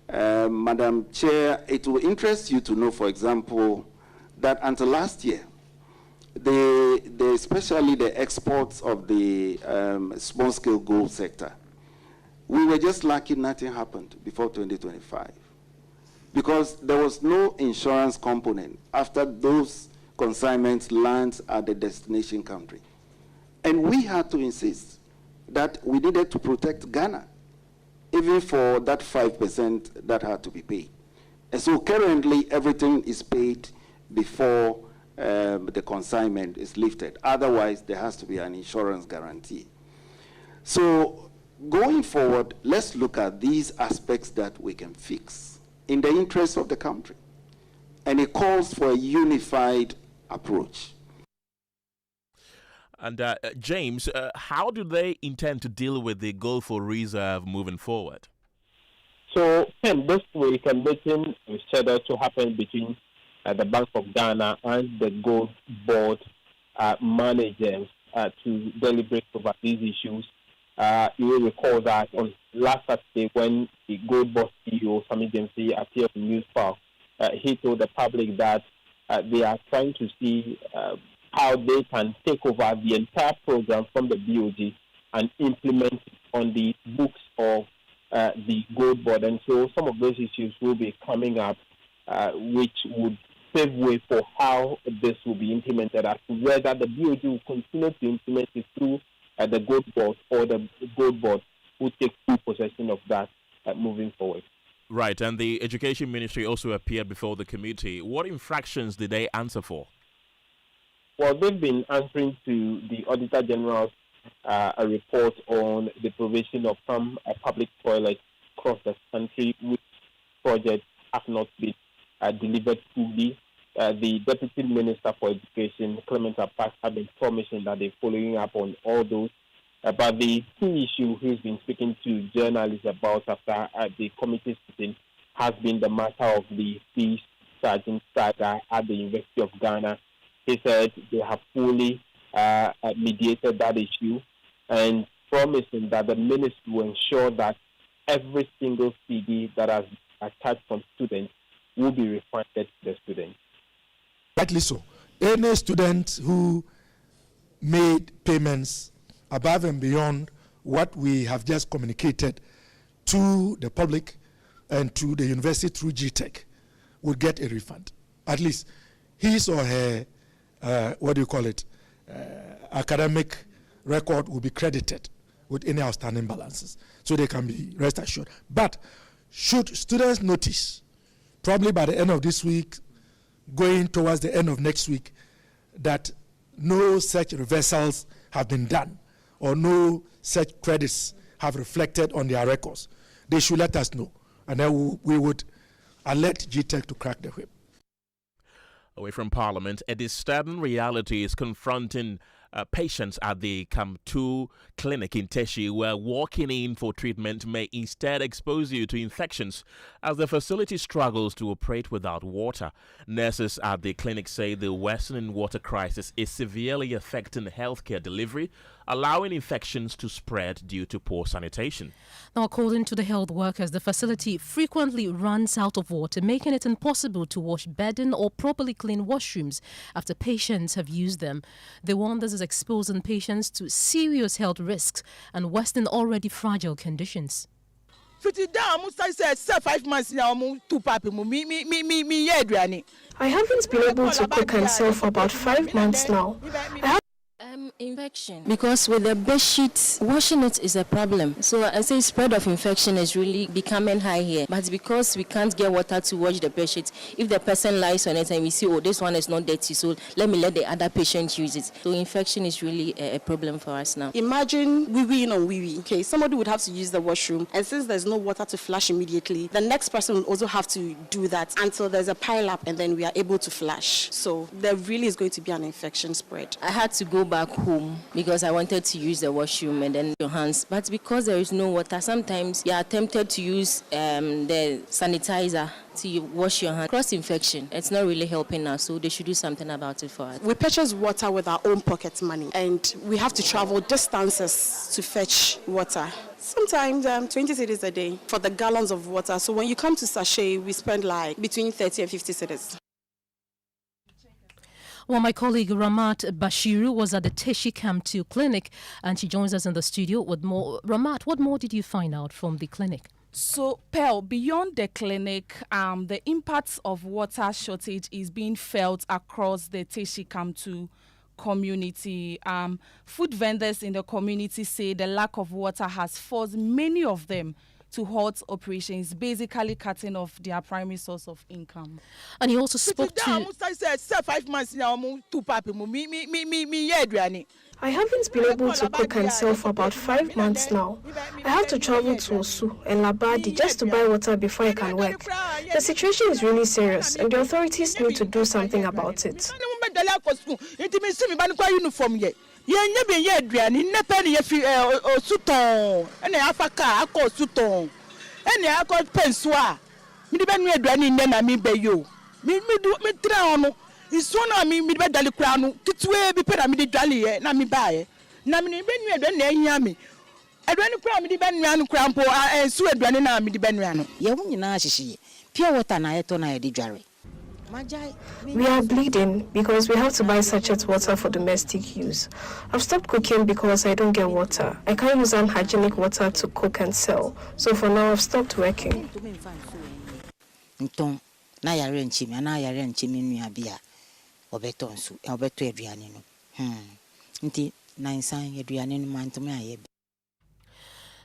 Madam Chair, it will interest you to know, for example, that until last year, especially the exports of the small-scale gold sector, we were just lucky nothing happened before 2025. Because there was no insurance component after those consignments land at the destination country. And we had to insist that we needed to protect Ghana, even for that 5% that had to be paid. And so currently everything is paid before the consignment is lifted. Otherwise, there has to be an insurance guarantee. So going forward, let's look at these aspects that we can fix in the interest of the country. And it calls for a unified approach. And James, how do they intend to deal with the Gold for Reserve moving forward? So, this week, a meeting is scheduled to happen between the Bank of Ghana and the Gold Board managers to deliberate over these issues. You will recall that on last Saturday, when the Gold Board CEO, Sami Dempsey, appeared in News Park, he told the public that they are trying to see how they can take over the entire program from the BOG and implement it on the books of the Gold Board. And so some of those issues will be coming up, which would pave way for how this will be implemented, as to whether the BOG will continue to implement it through the Gold Board, or the Gold Board will take full possession of that moving forward. Right, and the Education Ministry also appeared before the committee. What infractions did they answer for? Well, they've been answering to the Auditor General's a report on the provision of some public toilets across the country, which projects have not been delivered fully. The Deputy Minister for Education, Clement Apak, have been promising that they're following up on all those. But the key issue he's been speaking to journalists about after the committee sitting has been the matter of the fees charging saga at the University of Ghana. He said they have fully mediated that issue and promising that the ministry will ensure that every single CD that has attached from students will be refunded to the students. Rightly so. Any student who made payments above and beyond what we have just communicated to the public and to the university through GTech would get a refund. At least his or her, academic record will be credited with any outstanding balances, so they can be rest assured. But should students notice, probably by the end of this week, going towards the end of next week, that no such reversals have been done or no such credits have reflected on their records, they should let us know, and then we would alert GTech to crack the whip. Away from Parliament, a disturbing reality is confronting patients at the Camp 2 clinic in Teshi, where walking in for treatment may instead expose you to infections as the facility struggles to operate without water. Nurses at the clinic say the worsening water crisis is severely affecting healthcare delivery, allowing infections to spread due to poor sanitation. Now, according to the health workers, the facility frequently runs out of water, making it impossible to wash bedding or properly clean washrooms after patients have used them. They warn this is exposing patients to serious health risks and worsening already fragile conditions. Fiti down, Musa said 5 months now, 2 papi, me, Adriani. I haven't been able to cook and sell for about 5 months now. Infection, because with the bed sheets, washing it is a problem. So I say spread of infection is really becoming high here. But because we can't get water to wash the bed sheets, if the person lies on it and we see, oh, this one is not dirty, so let me let the other patient use it. So infection is really a problem for us now. Imagine wee. Okay, somebody would have to use the washroom, and since there's no water to flush immediately, the next person will also have to do that until there's a pile up, and then we are able to flush. So there really is going to be an infection spread. I had to go back home because I wanted to use the washroom and then your hands, but because there is no water, sometimes you are tempted to use the sanitizer to wash your hands. Cross infection, it's not really helping us, so they should do something about it for us. We purchase water with our own pocket money, and we have to travel distances to fetch water. Sometimes 20 cedis a day for the gallons of water. So when you come to Sachet, we spend like between 30 and 50 cedis. Well, my colleague Ramat Bashiru was at the Teshi Camp 2 clinic, and she joins us in the studio with more. Ramat, what more did you find out from the clinic? So, Pearl, beyond the clinic, the impacts of water shortage is being felt across the Teshi Camp 2 community. Food vendors in the community say the lack of water has forced many of them to halt operations, basically cutting off their primary source of income. And he also spoke to... said 5 months now, 2 papi, me, Adriani. I haven't been able to cook and sell for about 5 months now. I have to travel to Osu and Labadi just to buy water before I can work. The situation is really serious, and the authorities need to do something about it. Yenye ben ye aduane ne pe ne ye fi osuton ene afaka akọ osuton ene akọ penso a mi de be nu aduane ne na mi be yo mi tra ono iso na mi de be dali kura no kitwe bi pe na mi de dwale ye na mi ba ye na mi be nu aduane na ehia mi aduane kura mi de be nu anu kura mpo enso aduane na mi de be nu anu ye hu nyina ahihye pure water na ye to na ye de dware. We are bleeding because we have to buy sachet water for domestic use. I've stopped cooking because I don't get water. I can't use unhygienic water to cook and sell. So for now, I've stopped working.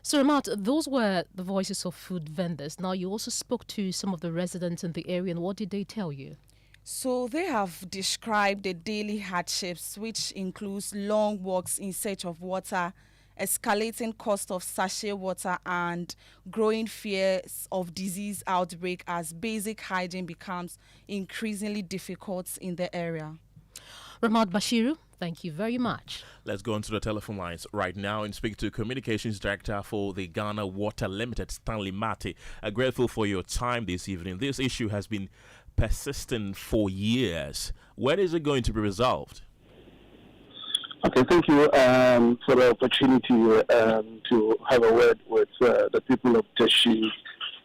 So, Ramat, those were the voices of food vendors. Now, you also spoke to some of the residents in the area, and what did they tell you? So they have described the daily hardships, which includes long walks in search of water, escalating cost of sachet water, and growing fears of disease outbreak as basic hygiene becomes increasingly difficult in the area. Ramat Bashiru, thank you very much. Let's go onto the telephone lines right now and speak to Communications Director for the Ghana Water Limited, Stanley Mati. Grateful for your time this evening. This issue has been persistent for years. When is it going to be resolved? Okay, thank you for the opportunity to have a word with the people of Teshi,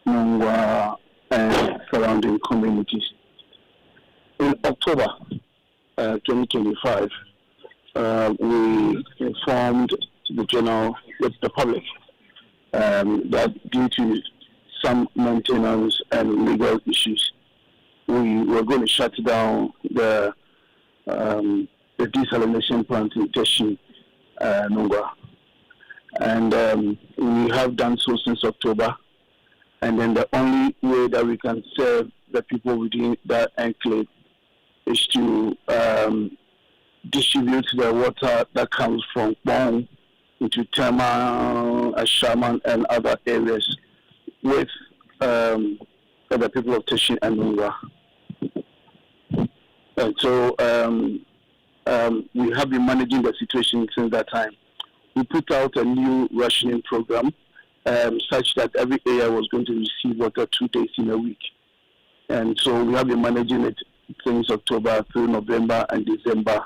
Nungwa, and surrounding communities. In October 2025, we informed the public that due to some maintenance and legal issues, we were going to shut down the desalination plant in Teshi, Nungwa. And we have done so since October. And then the only way that we can serve the people within that enclave is to distribute the water that comes from Bawumia into Tema, Acheampong, and other areas with the people of Teshi and Nungwa. And so we have been managing the situation since that time. We put out a new rationing program such that every area was going to receive water 2 days in a week. And so we have been managing it since October through November and December.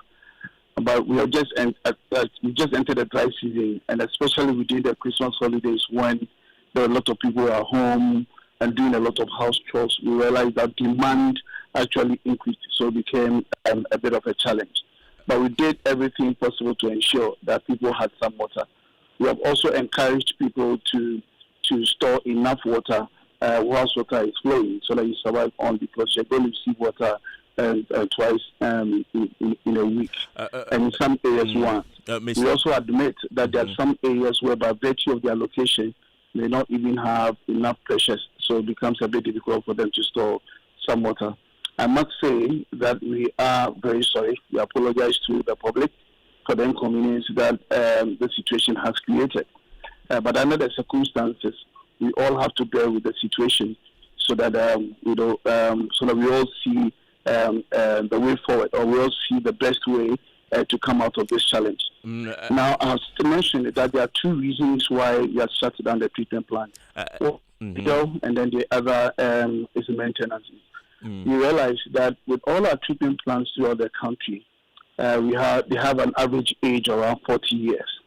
But we have just entered the dry season, and especially within the Christmas holidays when there are a lot of people at home and doing a lot of house chores, we realized that demand actually increased, so it became a bit of a challenge. But we did everything possible to ensure that people had some water. We have also encouraged people to to store enough water whilst water is flowing so that you survive on, because you're going to receive water twice in a week. And in some areas, once. We also admit that there are some areas where, by virtue of their location, they not even have enough pressures, so it becomes a bit difficult for them to store some water. I must say that we are very sorry. We apologize to the public for the inconvenience that the situation has created. But under the circumstances, we all have to bear with the situation so that so that we all see the way forward, or we all see the best way to come out of this challenge. Now, I have mentioned that there are two reasons why we have shut down the treatment plant. And then the other is maintenance. We realize that with all our treatment plants throughout the country, they have an average age around 40 years.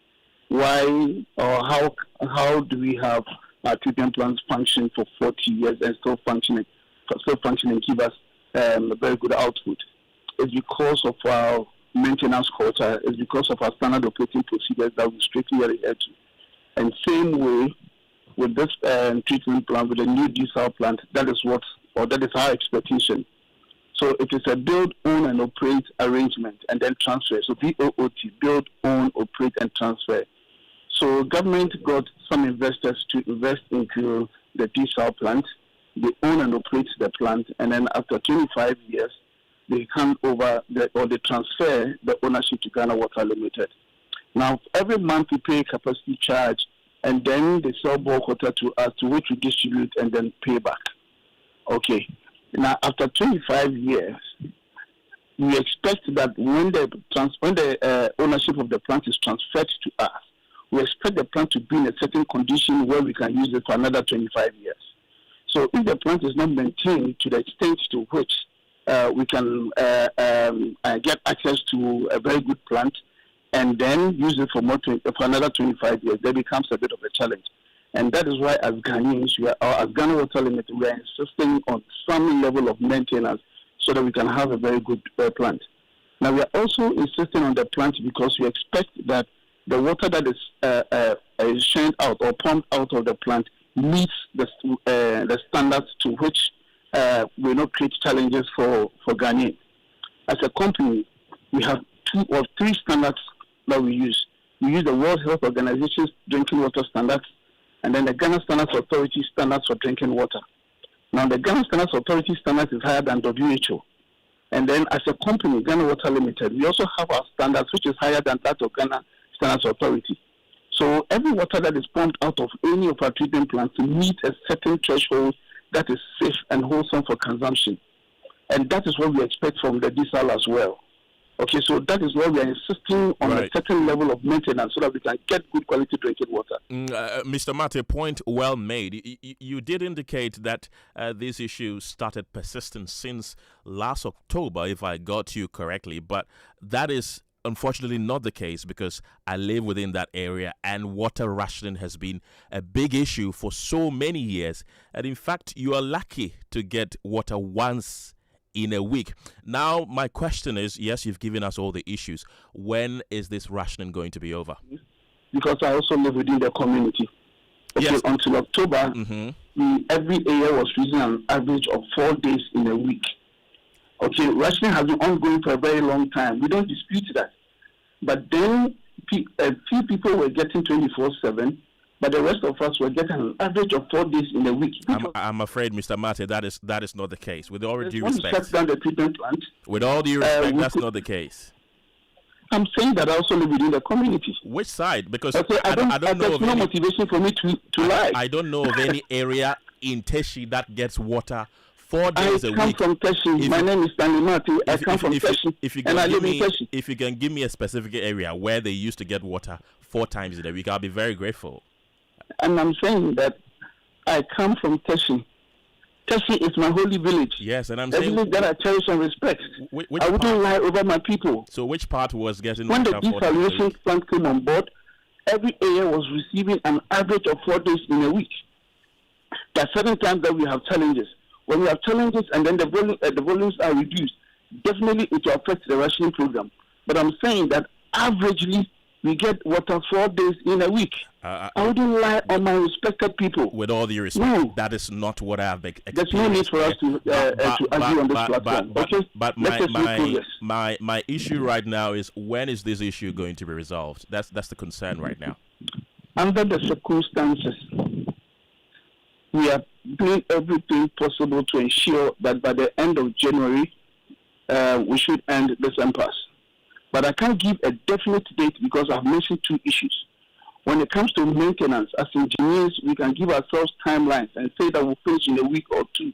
Why or how do we have our treatment plants function for 40 years and still functioning, give us a very good output? It's because of our maintenance quota. It's because of our standard operating procedures that we strictly adhere to. And same way with this treatment plant, with the new desal plant, that is our expectation. So it is a build, own, and operate arrangement, and then transfer. So BOOT, build, own, operate, and transfer. So government got some investors to invest into the desal plant. They own and operate the plant, and then after 25 years, they hand over or they transfer the ownership to Ghana Water Limited. Now, every month we pay a capacity charge, and then they sell bulk water to us, to which we distribute and then pay back. Okay. Now, after 25 years, we expect that when the ownership of the plant is transferred to us, we expect the plant to be in a certain condition where we can use it for another 25 years. So if the plant is not maintained to the extent to which we can get access to a very good plant and then use it for another 25 years, that becomes a bit of a challenge. And that is why, as Ghanaians, as Ghana Water Limited, we are insisting on some level of maintenance so that we can have a very good plant. Now, we are also insisting on the plant because we expect that the water that is shined out or pumped out of the plant meets the standards to which will not create challenges for Ghanaians. As a company, we have 2 or 3 standards that we use. We use the World Health Organization's drinking water standards, and then the Ghana Standards Authority standards for drinking water. Now, the Ghana Standards Authority standards is higher than WHO. And then as a company, Ghana Water Limited, we also have our standards, which is higher than that of Ghana Standards Authority. So every water that is pumped out of any of our treatment plants meets a certain threshold that is safe and wholesome for consumption. And that is what we expect from the desal as well. Okay, so that is why we are insisting on a certain level of maintenance so that we can get good quality drinking water. Mr. Mate, point well made. You did indicate that this issue started persistent since last October, if I got you correctly, but that is unfortunately not the case because I live within that area and water rationing has been a big issue for so many years. And in fact, you are lucky to get water once in a week. Now, my question is, yes, you've given us all the issues. When is this rationing going to be over? Because I also live within the community. Okay, yes. Until October, every area was using an average of 4 days in a week. Okay, rationing has been ongoing for a very long time. We don't dispute that. But then a few people were getting 24/7, but the rest of us were getting an average of 4 days in a week. I'm afraid, Mr. Mate, that is not the case. With all due respect, shut down the treatment plant. With all due respect, that's not the case. I'm saying that I also live within the community. Which side? Because I don't know of any motivation for me to lie. I don't know of any area in Teshi that gets water 4 days a week. I come from Teshi. My name is Stanley Matthew. I come from Teshi, and I live in Teshi. If you can give me a specific area where they used to get water 4 times in a week, I'll be very grateful. And I'm saying that I come from Teshi. Teshi is my holy village. Yes, and I'm saying a village that I cherish and respect. I wouldn't lie over my people. So which part was getting when water? The desalination plant came on board, every area was receiving an average of 4 days in a week. There are certain times that we have challenges. When we have challenges and then the volumes are reduced, definitely it will affect the rationing program. But I'm saying that averagely we get water 4 days in a week. I wouldn't lie on my respected people. With all the respect, that is not what I have experienced. There's no need for us to argue on this platform. But my issue right now is, when is this issue going to be resolved? That's the concern right now. Under the circumstances, we are doing everything possible to ensure that by the end of January, we should end this impasse. But I can't give a definite date because I've mentioned 2 issues. When it comes to maintenance, as engineers, we can give ourselves timelines and say that we'll finish in a week or 2.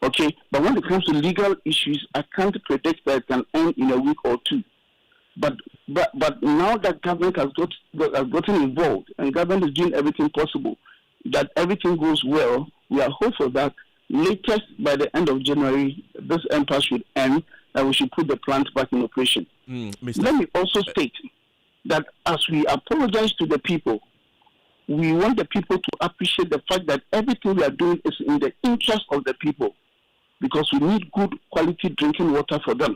Okay? But when it comes to legal issues, I can't predict that it can end in a week or 2. But now that government has gotten involved and government is doing everything possible, that everything goes well, we are hopeful that latest by the end of January, this impasse should end and we should put the plant back in operation. Let me also state that as we apologize to the people, we want the people to appreciate the fact that everything we are doing is in the interest of the people, because we need good quality drinking water for them.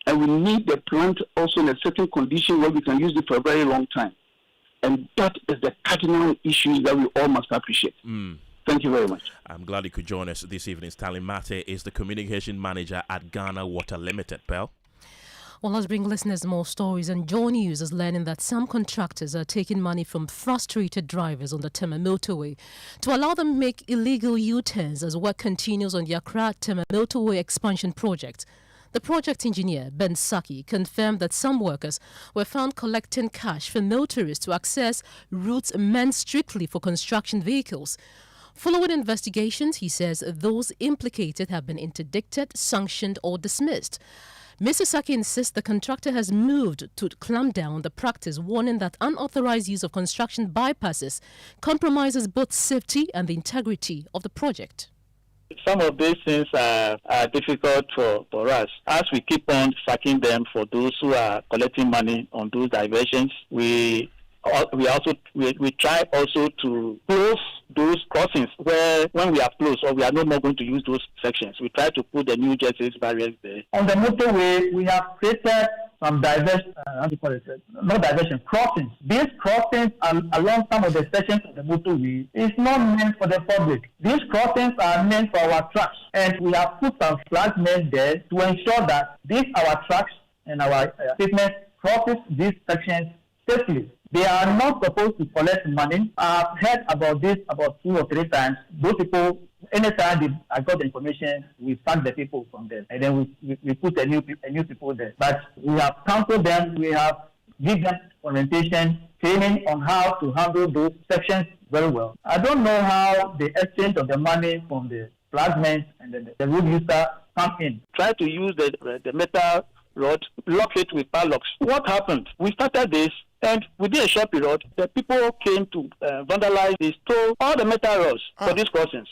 And we need the plant also in a certain condition where we can use it for a very long time. And that is the cardinal issue that we all must appreciate. Thank you very much. I'm glad you could join us this evening. Stanley Mate is the communication manager at Ghana Water Limited. Pearl? Well, let's bring listeners more stories. And Joy News is learning that some contractors are taking money from frustrated drivers on the Tema motorway to allow them make illegal U-turns as work continues on the Accra-Tema motorway expansion project. The project engineer, Ben Saki, confirmed that some workers were found collecting cash from motorists to access routes meant strictly for construction vehicles. Following investigations, he says those implicated have been interdicted, sanctioned or dismissed. Mr. Saki insists the contractor has moved to clamp down on the practice, warning that unauthorized use of construction bypasses compromises both safety and the integrity of the project. Some of these things are difficult for us. As we keep on sacking them for those who are collecting money on those diversions, we try also to close those crossings where when we are closed or we are no more going to use those sections. We try to put the new Gyasi barriers there. On the motorway, we have created some crossings. These crossings along some of the sections of the motorway is not meant for the public. These crossings are meant for our trucks, and we have put some flags made there to ensure that our trucks and our equipment crosses these sections safely. They are not supposed to collect money. I've heard about this about 2 or 3 times. Those people, anytime I got the information, we sack the people from there, and then we put a new people there. But we have counseled them. We have given them orientation, training on how to handle those sections very well. I don't know how the exchange of the money from the flagmen and the road user come in. Try to use the metal rod, lock it with padlocks. What happened? We started this, and within a short period, the people came to vandalize. They stole all the metal rods for these crossings.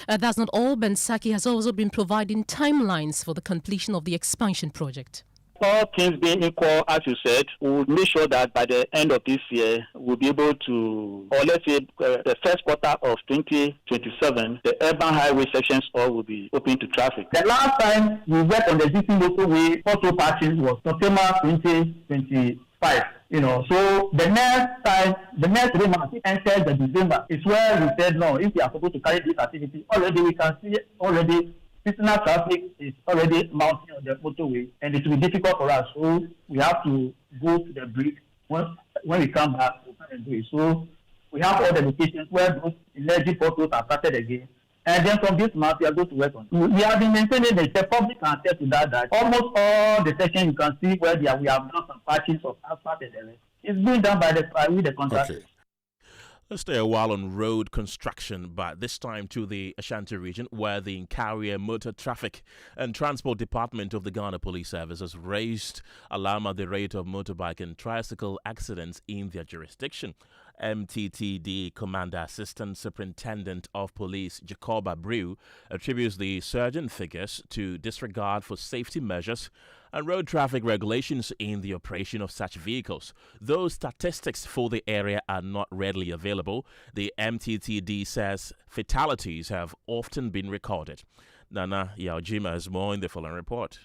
That's not all. Ben Saki has also been providing timelines for the completion of the expansion project. All things being equal, as you said, we will make sure that by the end of this year, we'll be able to, or let's say the first quarter of 2027, the urban highway sections all will be open to traffic. The last time we worked on the existing motorway photo patching was September 2025. So the next 3 months, entered the December, is where we said, no, if we are supposed to carry this activity, already we can see seasonal traffic is already mounting on the motorway, and it will be difficult for us. So we have to go to the bridge. When we come back, we can do it. So we have all the locations where those energy photos are started again. And then from this month, we are going to work on it. We have been maintaining the public can attest to that almost all the sections you can see where we have done some patches of asphalt and the rest. It's being done with the contractors. Okay. Let's stay a while on road construction, but this time to the Ashanti region, where the Interior Motor Traffic and Transport Department of the Ghana Police Service has raised alarm at the rate of motorbike and tricycle accidents in their jurisdiction. MTTD Commander Assistant Superintendent of Police Jacoba Brew attributes the surging figures to disregard for safety measures and road traffic regulations in the operation of such vehicles. Though statistics for the area are not readily available, the MTTD says fatalities have often been recorded. Nana Yaojima has more in the following report.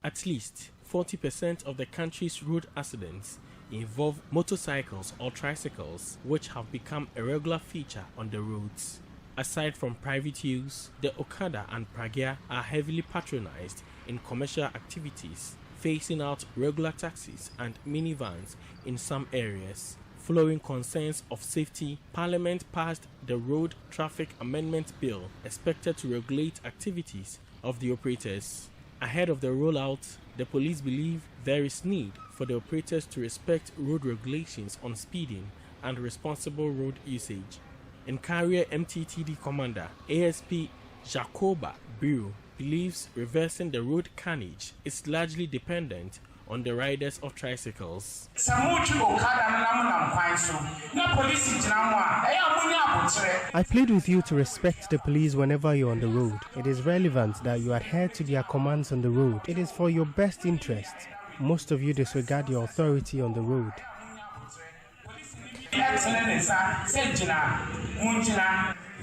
At least 40% of the country's road accidents involve motorcycles or tricycles, which have become a regular feature on the roads. Aside from private use, the Okada and Pragya are heavily patronized in commercial activities, phasing out regular taxis and minivans in some areas. Following concerns of safety, Parliament passed the Road Traffic Amendment Bill expected to regulate activities of the operators. Ahead of the rollout, the police believe there is need for the operators to respect road regulations on speeding and responsible road usage. In Carrier MTTD Commander ASP Jacoba Biru believes reversing the road carnage is largely dependent on the riders of tricycles. I plead with you to respect the police whenever you're on the road. It is relevant that you adhere to their commands on the road. It is for your best interest. Most of you disregard your authority on the road.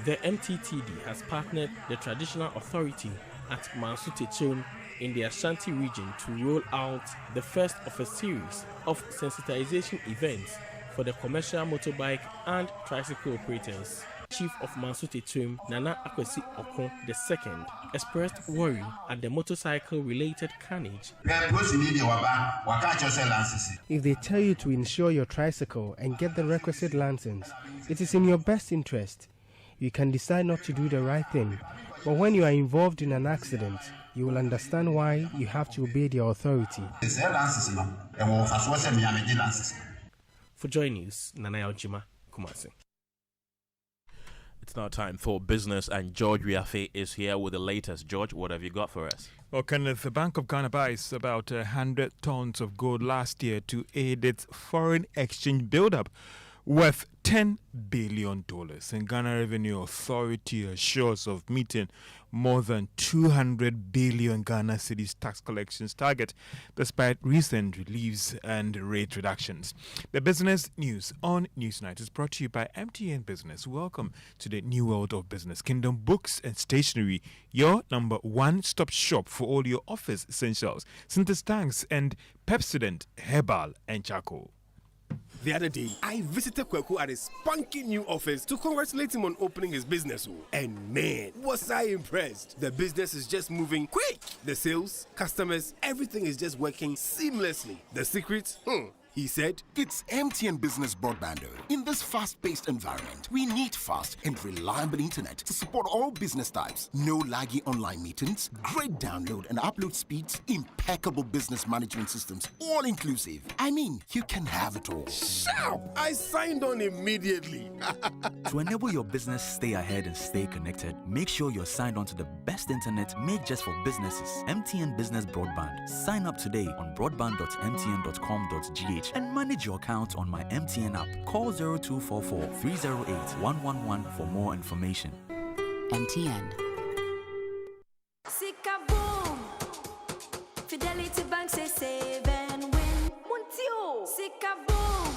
The MTTD has partnered the traditional authority at Mansutechun in the Ashanti region to roll out the first of a series of sensitization events for the commercial motorbike and tricycle operators. Chief of Mansutechun, Nana Akwesi Okon II, expressed worry at the motorcycle-related carnage. If they tell you to insure your tricycle and get the requisite license, it is in your best interest. You can decide not to do the right thing, but when you are involved in an accident, you will understand why you have to obey their authority. For Joy News, Nana Ojima, Kumasi. It's now time for business, and George Riafe is here with the latest. George, what have you got for us? Well, Kenneth, the Bank of Ghana buys about 100 tons of gold last year to aid its foreign exchange buildup, worth $10 billion. And Ghana Revenue Authority assures of meeting more than 200 billion Ghana cedis tax collections target, despite recent reliefs and rate reductions. The business news on Newsnight is brought to you by MTN Business. Welcome to the new world of business. Kingdom Books and Stationery, your number one-stop shop for all your office essentials. Synthesis tanks and Pepsodent, Herbal and Charcoal. The other day, I visited Kweku at his spunky new office to congratulate him on opening his business. And man, was I impressed. The business is just moving quick. The sales, customers, everything is just working seamlessly. The secret? He said, it's MTN Business Broadband. In this fast-paced environment, we need fast and reliable internet to support all business types. No laggy online meetings, great download and upload speeds, impeccable business management systems, all inclusive. I mean, you can have it all. Shout! I signed on immediately. To enable your business stay ahead and stay connected, make sure you're signed on to the best internet made just for businesses. MTN Business Broadband. Sign up today on broadband.mtn.com.gh and manage your account on my MTN app. Call 0244 308 111 for more information. MTN. Sika boom. Fidelity Bank say save and win. Muntio. Sika boom.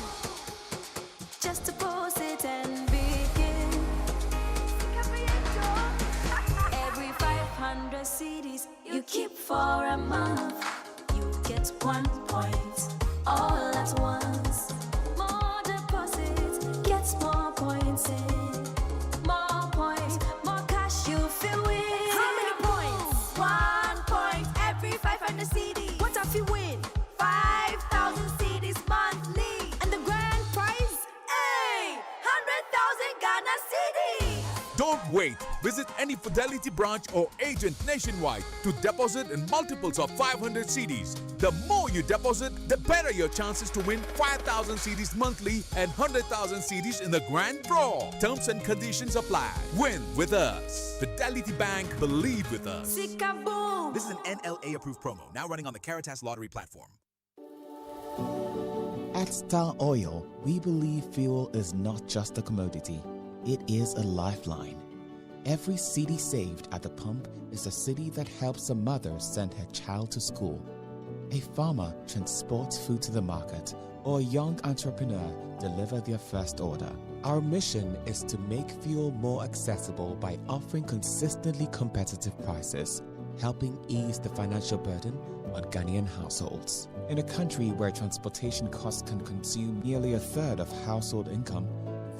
Just deposit and begin. Every 500 CDs you keep for a month, you get 1 point. All at once. More deposits, gets more points in. More points, more cash you feel win. How many points? 1 point every 500 CDs. What if you win? 5,000 CDs monthly. And the grand prize? Hey! 100,000 Ghana CDs. Don't wait. Visit any Fidelity branch or agent nationwide to deposit in multiples of 500 CDs. The more you deposit, the better your chances to win 5,000 CDs monthly and 100,000 CDs in the grand draw. Terms and conditions apply. Win with us. Fidelity Bank, believe with us. Sika-boom. This is an NLA approved promo, now running on the Caritas Lottery platform. At Star Oil, we believe fuel is not just a commodity. It is a lifeline. Every cedi saved at the pump is a cedi that helps a mother send her child to school. A farmer transports food to the market, or a young entrepreneur deliver their first order. Our mission is to make fuel more accessible by offering consistently competitive prices, helping ease the financial burden on Ghanaian households. In a country where transportation costs can consume nearly a third of household income,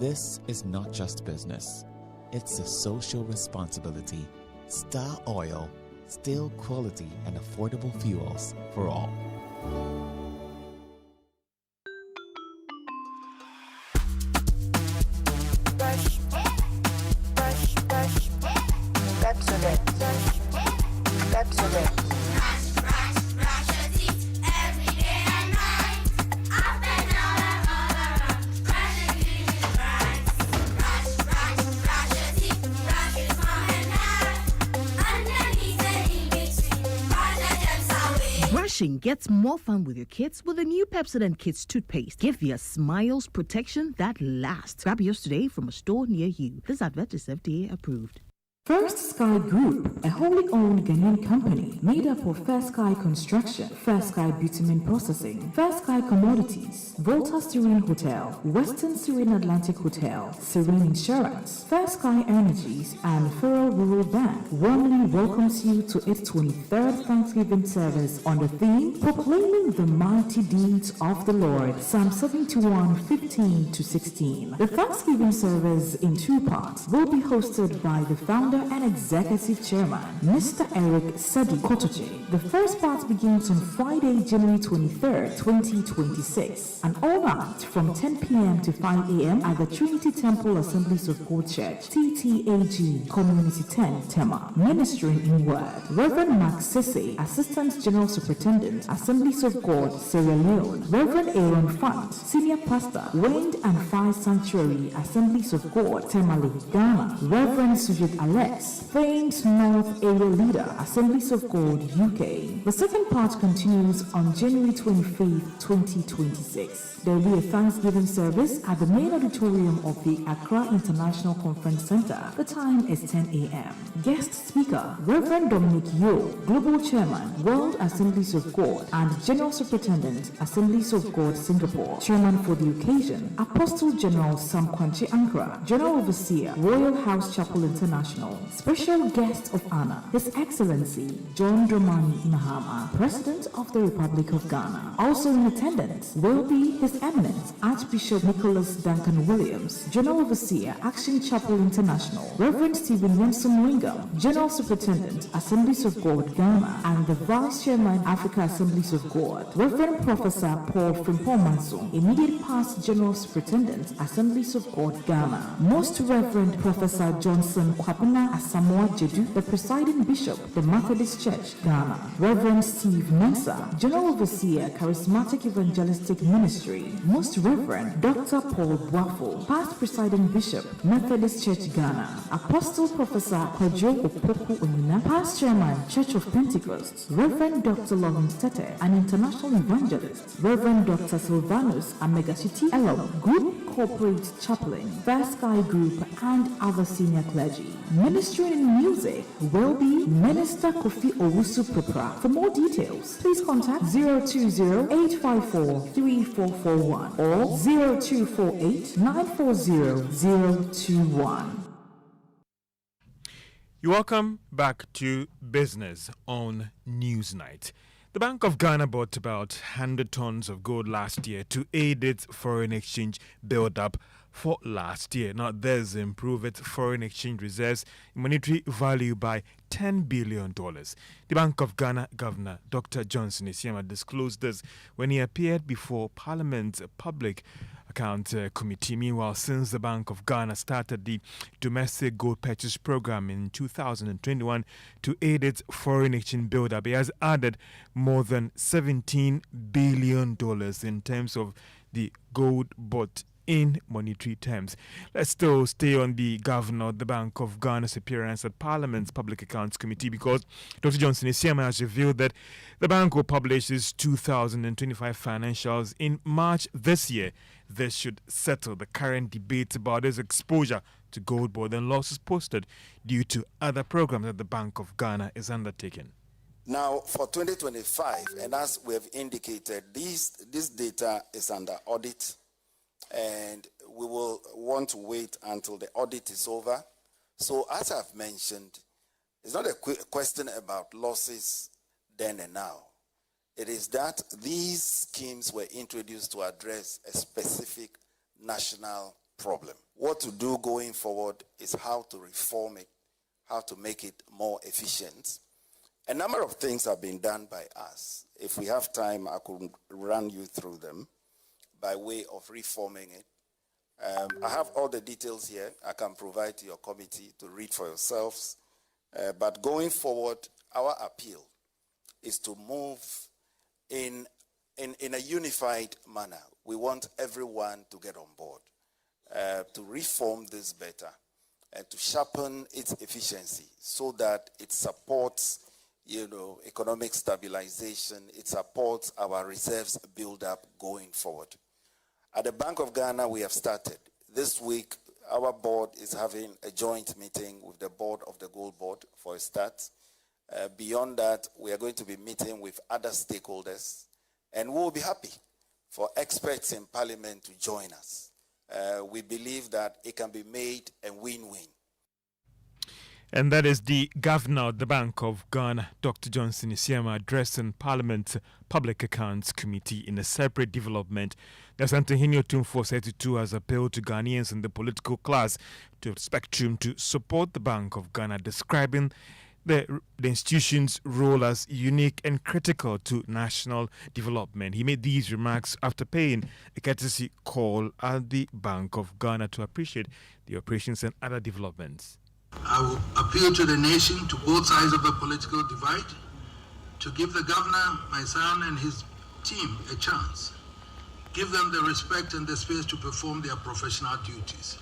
this is not just business. It's a social responsibility. Star Oil, still quality and affordable fuels for all. Brushing gets more fun with your kids with the new Pepsodent Kids toothpaste. Give your smiles protection that lasts. Grab yours today from a store near you. This advert is FDA approved. First Sky Group, a wholly owned Ghanaian company made up of First Sky Construction, First Sky Bitumen Processing, First Sky Commodities, Volta Serene Hotel, Western Serene Atlantic Hotel, Serene Insurance, First Sky Energies, and Federal Rural Bank warmly welcomes you to its 23rd Thanksgiving service on the theme Proclaiming the Mighty Deeds of the Lord, Psalm 71:15-16. The Thanksgiving service in two parts will be hosted by the founder and executive chairman, Mr. Eric Sadi Kotoche. The first part begins on Friday, January 23rd, 2026, and all night from 10 p.m. to 5 a.m. at the Trinity Temple Assemblies of God Church, TTAG, Community 10, Tema. Ministering in word, Reverend Mark Sisse, Assistant General Superintendent, Assemblies of God, Sierra Leone, Reverend Aaron Fant, Senior Pastor, Wind and Fire Sanctuary, Assemblies of God, Temale, Ghana, Reverend Sujit Alex, famed North Area Leader, Assemblies of God, UK. The second part continues on January 25th, 2026. There will be a Thanksgiving service at the main auditorium of the Accra International Conference Center. The time is 10 a.m. Guest speaker, Reverend Dominic Yo, Global Chairman, World Assemblies of God, and General Superintendent, Assemblies of God, Singapore. Chairman for the occasion, Apostle General Sam Kwanche Ankara, General Overseer, Royal House Chapel International. Special guest of honor, His Excellency John Dramani Mahama, President of the Republic of Ghana. Also in attendance will be His Eminence Archbishop Nicholas Duncan Williams, General Overseer, Action Chapel International, Reverend Stephen Yemson Wingam, General Superintendent, Assemblies of God, Ghana, and the Vice Chairman, Africa Assemblies of God, Reverend Professor Paul Frimpong Manson, Immediate Past General Superintendent, Assemblies of God, Ghana, Most Reverend Professor Johnson Kwapena Asamoah Jedu, the Presiding Bishop, the Methodist Church, Ghana, Reverend Steve Mensa, General Overseer, Charismatic Evangelistic Ministry, Most Reverend Dr. Paul Buafo, Past Presiding Bishop, Methodist Church, Ghana, Apostle Professor Kojo Opoku Onina, Past Chairman, Church of Pentecost, Reverend Dr. Lawrence Tete, an international evangelist, Reverend Dr. Silvanus Amegashiti Elom, Group Corporate Chaplain, First Sky Group, and other senior clergy. Ministering in music will be Minister Kofi Owusu Propra. For more details, please contact 020-854-3441 or 0248-940-021. You're welcome back to Business on Newsnight. The Bank of Ghana bought about 100 tons of gold last year to aid its foreign exchange build-up for last year. Now, there's improved its foreign exchange reserves in monetary value by $10 billion. The Bank of Ghana Governor Dr. Johnson Isiama disclosed this when he appeared before Parliament's Public Account Committee. Meanwhile, since the Bank of Ghana started the domestic gold purchase program in 2021 to aid its foreign exchange build-up, it has added more than $17 billion in terms of the gold bought in monetary terms. Let's still stay on the governor of the Bank of Ghana's appearance at Parliament's Public Accounts Committee, because Dr. Johnson Isiama has revealed that the bank will publish its 2025 financials in March this year. This should settle the current debate about its exposure to gold board and losses posted due to other programs that the Bank of Ghana is undertaking. Now, for 2025, and as we have indicated, this data is under audit, and we will want to wait until the audit is over. So, as I've mentioned, it's not a question about losses then and now. It is that these schemes were introduced to address a specific national problem. What to do going forward is how to reform it, how to make it more efficient. A number of things have been done by us. If we have time, I could run you through them by way of reforming it. I have all the details here. I can provide to your committee to read for yourselves. But going forward, our appeal is to move in a unified manner. We want everyone to get on board, to reform this better, and to sharpen its efficiency so that it supports, economic stabilization, it supports our reserves build-up going forward. At the Bank of Ghana, we have started. This week, our board is having a joint meeting with the board of the Gold Board for a start. Beyond that, we are going to be meeting with other stakeholders, and we will be happy for experts in Parliament to join us. We believe that it can be made a win-win. And that is the Governor of the Bank of Ghana, Dr. Johnson Isiama, addressing Parliament's Public Accounts Committee in a separate development. The Santohenio Tumfo 32 has appealed to Ghanaians and the political class to spectrum to support the Bank of Ghana, describing the institution's role as unique and critical to national development. He made these remarks after paying a courtesy call at the Bank of Ghana to appreciate the operations and other developments. I will appeal to the nation, to both sides of the political divide, to give the governor, my son, and his team a chance. Give them the respect and the space to perform their professional duties.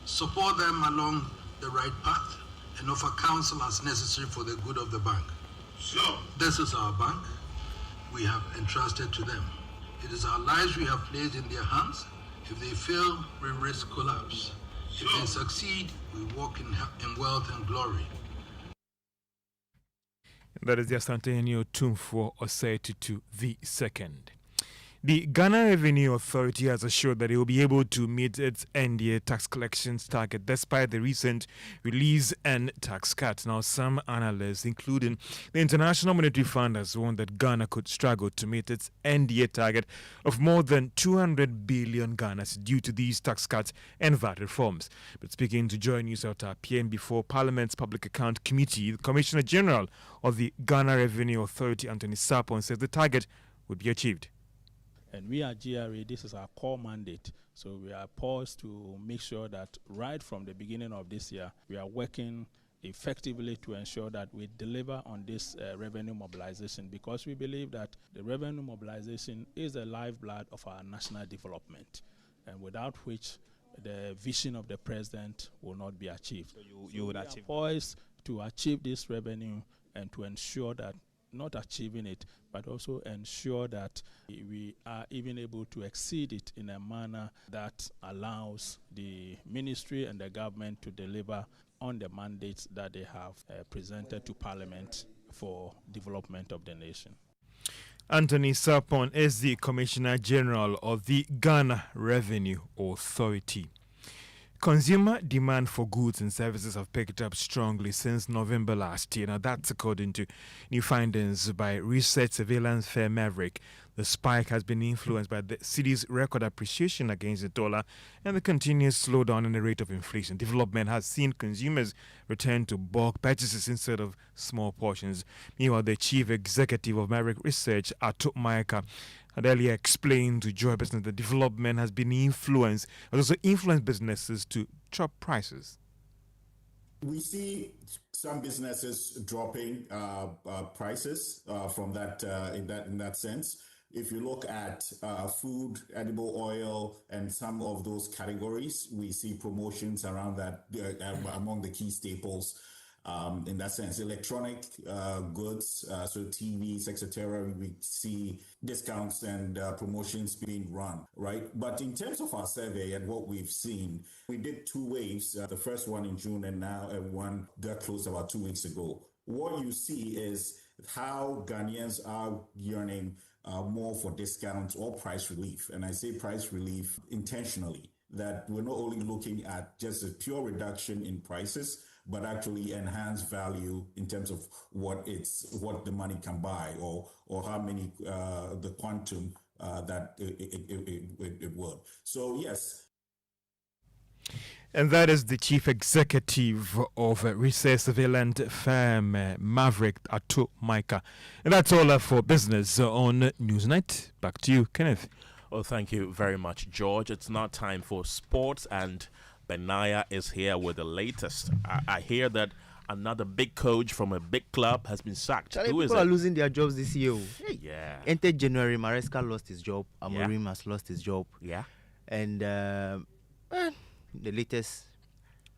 Support them along the right path and offer counsel as necessary for the good of the bank. Sure. This is our bank. We have entrusted to them. It is our lives we have placed in their hands. If they fail, we risk collapse. If they succeed, we walk in wealth and glory. That is the Santohenio Tumfo Osei the second. The Ghana Revenue Authority has assured that it will be able to meet its end-year tax collections target despite the recent release and tax cuts. Now, some analysts, including the International Monetary Fund, has warned that Ghana could struggle to meet its end-year target of more than 200 billion Ghanas due to these tax cuts and VAT reforms. But speaking to Joy News after appearing before Parliament's Public Account Committee, the Commissioner General of the Ghana Revenue Authority, Anthony Sarpong, says the target would be achieved. And we at GRA, this is our core mandate. So we are poised to make sure that right from the beginning of this year, we are working effectively to ensure that we deliver on this revenue mobilization, because we believe that the revenue mobilization is the lifeblood of our national development, and without which the vision of the president will not be achieved. So you would achieve. We are poised to achieve this revenue and to ensure that not achieving it, but also ensure that we are even able to exceed it in a manner that allows the ministry and the government to deliver on the mandates that they have presented to Parliament for development of the nation. Anthony Sarpong is the Commissioner General of the Ghana Revenue Authority. Consumer demand for goods and services have picked up strongly since November last year. Now, that's according to new findings by research surveillance firm Maverick. The spike has been influenced by the city's record appreciation against the dollar and the continuous slowdown in the rate of inflation. Development has seen consumers return to bulk purchases instead of small portions. Meanwhile, the chief executive of Maverick Research, Ato Maeka, had earlier explained to Joy Business that development has been influenced, but also influenced businesses to drop prices. We see some businesses dropping prices from that in that sense. If you look at food, edible oil, and some of those categories, we see promotions around that among the key staples. In that sense, electronic goods, so TVs, etc., we see discounts and promotions being run, right? But in terms of our survey and what we've seen, we did two waves, the first one in June and now one that closed about 2 weeks ago. What you see is how Ghanaians are yearning more for discounts or price relief. And I say price relief intentionally, that we're not only looking at just a pure reduction in prices, but actually enhance value in terms of what the money can buy, or how many the quantum that it would. So yes. And that is the chief executive of research surveillance firm Maverick Ato Micah. And that's all for business on Newsnight. Back to you, Kenneth. Well, thank you very much, George. It's now time for sports, and Benaya is here with the latest. I hear that another big coach from a big club has been sacked. Who is people it? are losing their jobs this year. Yeah. Entered January, Maresca lost his job. Amorim has lost his job. Yeah. And the latest,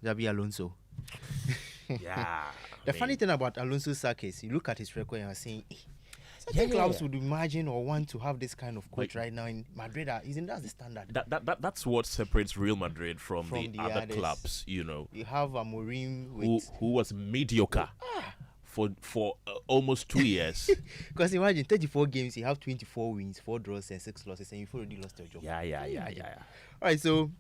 Xabi Alonso. Yeah. The funny thing about Alonso's sack is, you look at his record and you're saying, certain clubs would imagine or want to have this kind of coach right now in Madrid. Isn't that the standard? That's what separates Real Madrid from the other others. Clubs, you know. You have Amorim who was mediocre for almost 2 years. Because imagine 34 games, you have 24 wins, 4 draws, and 6 losses, and you've already lost your job. Yeah. All right, so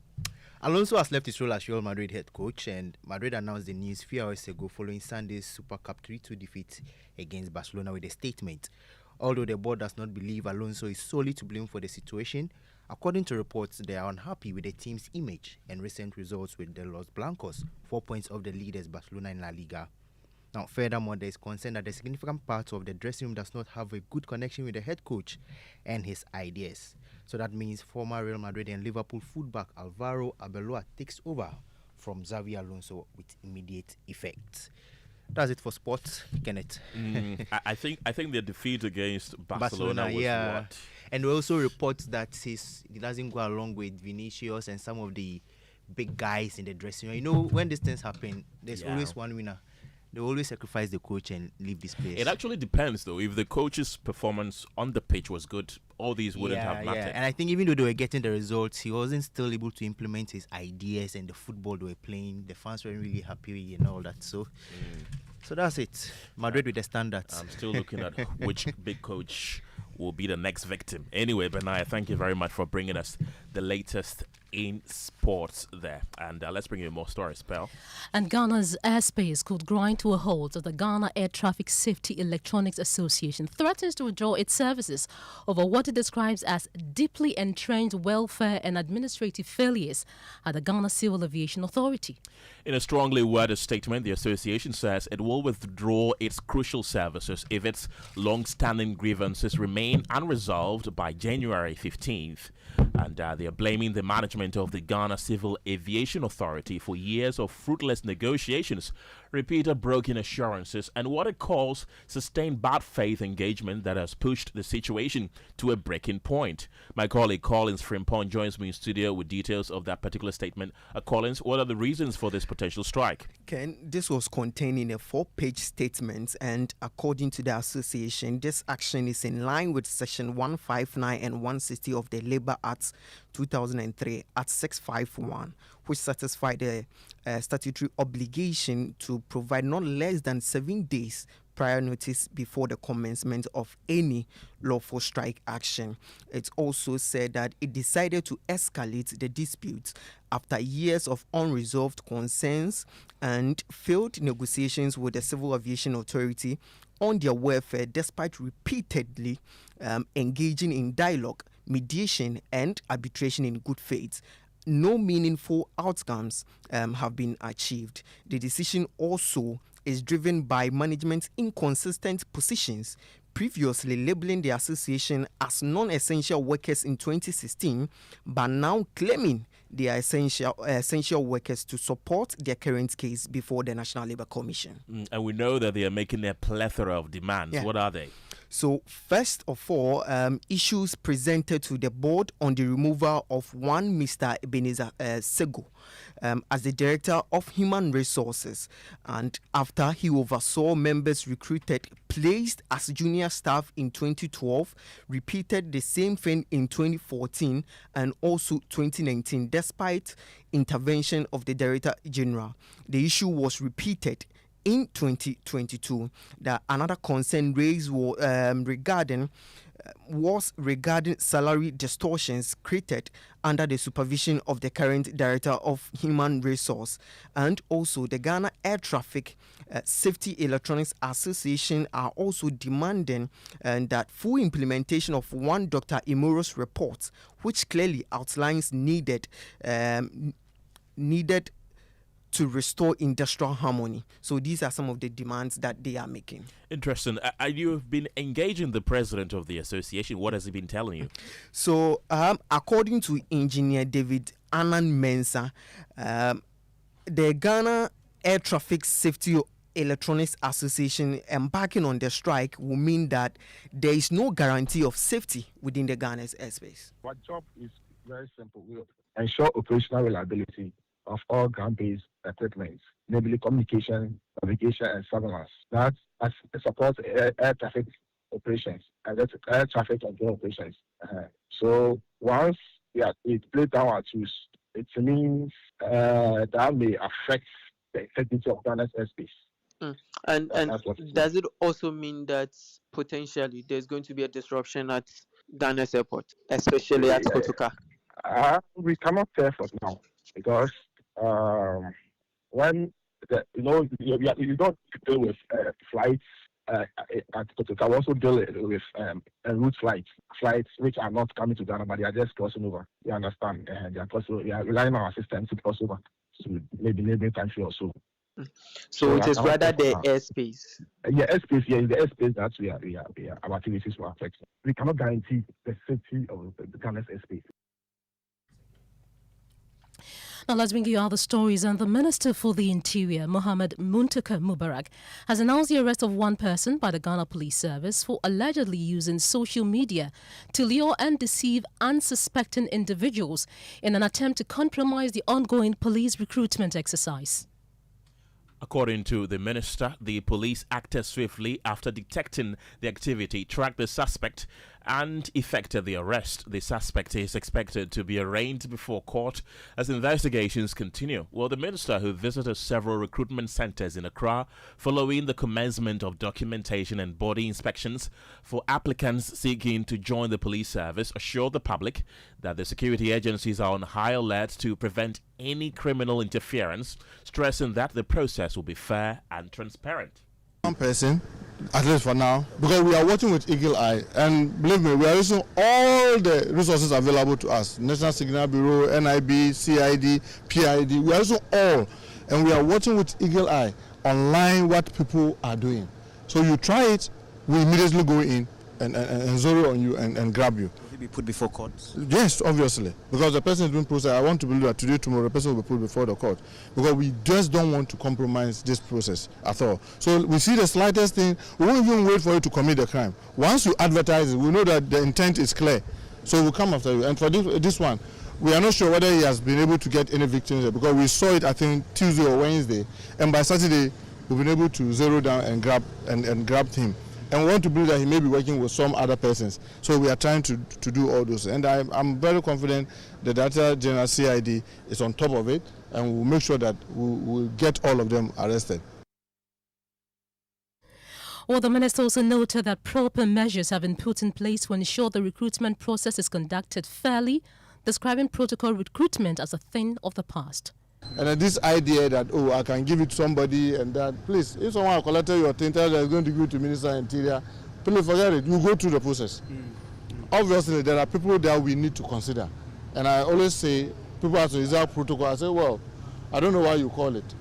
Alonso has left his role as Real Madrid head coach, and Madrid announced the news 3 hours ago following Sunday's Super Cup 3-2 defeat against Barcelona with a statement. Although the board does not believe Alonso is solely to blame for the situation, according to reports, they are unhappy with the team's image and recent results with the Los Blancos, 4 points off the leaders Barcelona in La Liga. Now, furthermore, there is concern that a significant part of the dressing room does not have a good connection with the head coach and his ideas. So that means former Real Madrid and Liverpool fullback Alvaro Arbeloa takes over from Xavi Alonso with immediate effect. That's it for sports, Kenneth. I think the defeat against Barcelona was what? And we also report that he doesn't go along with Vinicius and some of the big guys in the dressing room. You know, when these things happen, there's always one winner. They always sacrifice the coach and leave this place. It actually depends, though. If the coach's performance on the pitch was good, all these wouldn't have mattered. And I think even though they were getting the results, he wasn't still able to implement his ideas and the football they were playing. The fans weren't really happy and all that. So that's it. Madrid with the standards. I'm still looking at which big coach will be the next victim. Anyway, Benaya, thank you very much for bringing us the latest in sports there. And let's bring you more stories, pal. And Ghana's airspace could grind to a halt as the Ghana Air Traffic Safety Electronics Association threatens to withdraw its services over what it describes as deeply entrenched welfare and administrative failures at the Ghana Civil Aviation Authority. In a strongly worded statement, the association says it will withdraw its crucial services if its long-standing grievances remain unresolved by January 15th. And they are blaming the management of the Ghana Civil Aviation Authority for years of fruitless negotiations, repeated broken assurances, and what it calls sustained bad faith engagement that has pushed the situation to a breaking point. My colleague Collins Frimpong joins me in studio with details of that particular statement. Collins, what are the reasons for this potential strike? Ken, this was contained in a 4-page statement, and according to the association, this action is in line with Section 159 and 160 of the Labour Acts 2003 at 651, which satisfy the statutory obligation to provide not less than 7 days prior notice before the commencement of any lawful strike action. It also said that it decided to escalate the dispute after years of unresolved concerns and failed negotiations with the Civil Aviation Authority on their welfare, despite repeatedly engaging in dialogue, mediation, and arbitration in good faith. No meaningful outcomes have been achieved. The decision also is driven by management's inconsistent positions, previously labeling the association as non-essential workers in 2016, but now claiming they are essential workers to support their current case before the National Labour Commission. And we know that they are making a plethora of demands. What are they? So, first of all, issues presented to the board on the removal of one Mr. Ebenezer Sego as the Director of Human Resources, and after he oversaw members recruited, placed as junior staff in 2012, repeated the same thing in 2014 and also 2019, despite intervention of the Director General. The issue was repeated in 2022. Another concern raised regarding was regarding salary distortions created under the supervision of the current Director of Human Resource, and also the Ghana Air Traffic Safety Electronics Association are also demanding that full implementation of one Dr. Imoro's report, which clearly outlines needed to restore industrial harmony. So these are some of the demands that they are making. Interesting. You've been engaging the president of the association. What has he been telling you? So according to Engineer David Anand Mensah, the Ghana Air Traffic Safety Electronics Association embarking on the strike will mean that there is no guarantee of safety within the Ghana's airspace. Our job is very simple. We ensure operational reliability of all ground-based equipment, namely communication, navigation, and surveillance. That supports air traffic operations and air traffic control operations. So once it plays down our tools, it means that may affect the integrity of Ghana's airspace. And does it also mean that potentially there's going to be a disruption at Ghana's airport, especially at Kotoka? We cannot say for now because when you don't deal with flights at Kotoka, we also deal with route flights which are not coming to Ghana, but they are just crossing over. You understand? They are crossing. We are relying on our system to cross over to maybe neighboring country or so. So it is rather the airspace. Airspace. Yeah, in the airspace that our activities will affect. We cannot guarantee the safety of the Ghana's airspace. Now let's bring you other stories. And the Minister for the Interior, Mohammed Muntaka Mubarak, has announced the arrest of one person by the Ghana Police Service for allegedly using social media to lure and deceive unsuspecting individuals in an attempt to compromise the ongoing police recruitment exercise. According to the minister, the police acted swiftly after detecting the activity, tracked the suspect, and effected the arrest. The suspect is expected to be arraigned before court as investigations continue. Well, the minister, who visited several recruitment centers in Accra following the commencement of documentation and body inspections for applicants seeking to join the police service, assured the public that the security agencies are on high alert to prevent any criminal interference, stressing that the process will be fair and transparent. One person, at least for now, because we are working with Eagle Eye, and believe me, we are using all the resources available to us: National Signal Bureau, NIB, CID, PID. We are using all, and we are working with Eagle Eye online what people are doing. So you try it, we immediately go in and zero on you and grab you. Will he be put before court? Yes, obviously, because the person is being processed. I want to believe that today, tomorrow, the person will be put before the court, because we just don't want to compromise this process at all. So we see the slightest thing, we won't even wait for you to commit the crime. Once you advertise it, we know that the intent is clear, so we'll come after you. And for this one, we are not sure whether he has been able to get any victims, because we saw it, I think, Tuesday or Wednesday, and by Saturday we've been able to zero down and grab him. And we want to believe that he may be working with some other persons. So we are trying to do all those. And I'm very confident the Director General CID is on top of it, and we'll make sure that we'll get all of them arrested. Well, the minister also noted that proper measures have been put in place to ensure the recruitment process is conducted fairly, describing protocol recruitment as a thing of the past. And this idea that, oh, I can give it to somebody and that, please, if someone collected your thing, that is going to give it to Minister of Interior, please forget it. You go through the process. Obviously, there are people that we need to consider. And I always say, people have to use our protocol. I say, well, I don't know why you call it.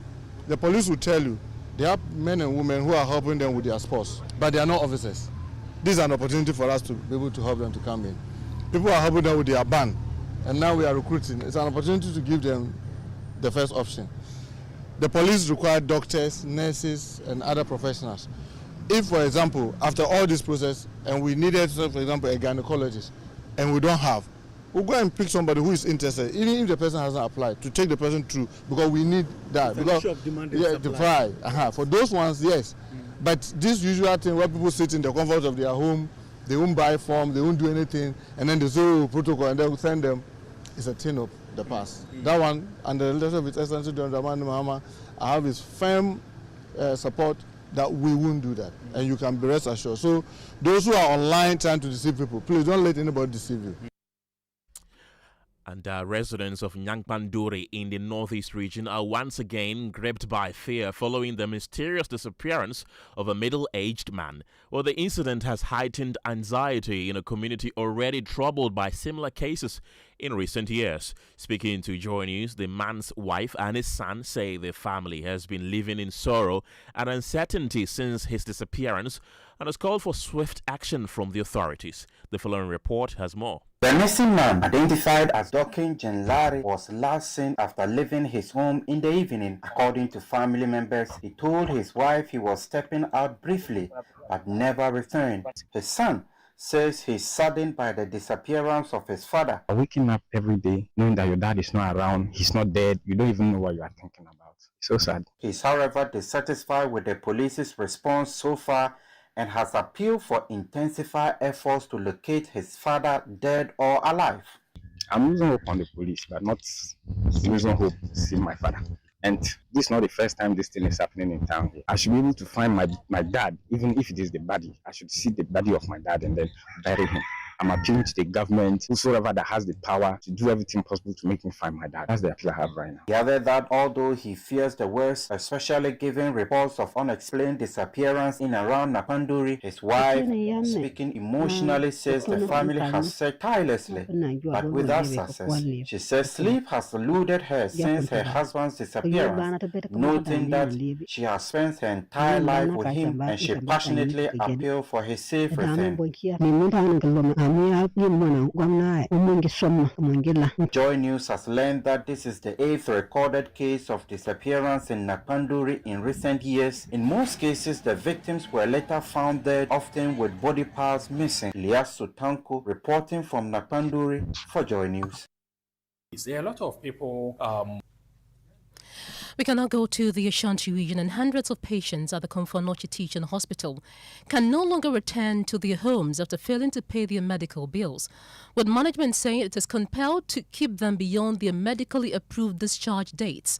The police will tell you, they have men and women who are helping them with their spouse, but they are not officers. This is an opportunity for us to be able to help them to come in. People are helping them with their band, and now we are recruiting. It's an opportunity to give them the first option. The police require doctors, nurses, and other professionals. If, for example, after all this process, and we needed, for example, a gynecologist, and we don't have, we'll go and pick somebody who is interested, even if the person hasn't applied, to take the person through, because we need that. Because, for those ones, yes. But this usual thing where people sit in the comfort of their home, they won't buy form, they won't do anything, and then they zero protocol, and then we send them, it's a thing of the past. That one, and the leadership of His Excellency John Dramani Mahama, I have his firm support that we won't do that. And you can be rest assured. So those who are online trying to deceive people, please don't let anybody deceive you. And residents of Nyangpanduri in the northeast region are once again gripped by fear following the mysterious disappearance of a middle-aged man. Well, the incident has heightened anxiety in a community already troubled by similar cases in recent years. Speaking to Joy News, the man's wife and his son say their family has been living in sorrow and uncertainty since his disappearance and has called for swift action from the authorities. The following report has more. The missing man, identified as Dokin Jenlari, was last seen after leaving his home in the evening. According to family members, he told his wife he was stepping out briefly but never returned. His son says he's saddened by the disappearance of his father. Waking up every day knowing that your dad is not around, he's not dead, you don't even know what you are thinking about. So sad. He's, however, dissatisfied with the police's response so far and has appealed for intensified efforts to locate his father, dead or alive. I'm losing hope on the police, but not losing hope to see my father. And this is not the first time this thing is happening in town here. I should be able to find my dad, even if it is the body. I should see the body of my dad and then bury him. I'm appealing to the government, whosoever that has the power to do everything possible to make me find my dad. That's the appeal I have right now. He added that although he fears the worst, especially given reports of unexplained disappearance in and around Napanduri, his wife, speaking emotionally, says the family has searched tirelessly, but without success. She says sleep has eluded her since her husband's disappearance, noting that she has spent her entire life with him and she passionately appealed for his safe return. Joy News has learned that this is the 8th recorded case of disappearance in Napanduri in recent years. In most cases, the victims were later found dead, often with body parts missing. Lias Sutanko reporting from Napanduri for Joy News. There are a lot of people We can now go to the Ashanti region, and hundreds of patients at the Komfo Teaching Hospital can no longer return to their homes after failing to pay their medical bills, with management saying it is compelled to keep them beyond their medically approved discharge dates.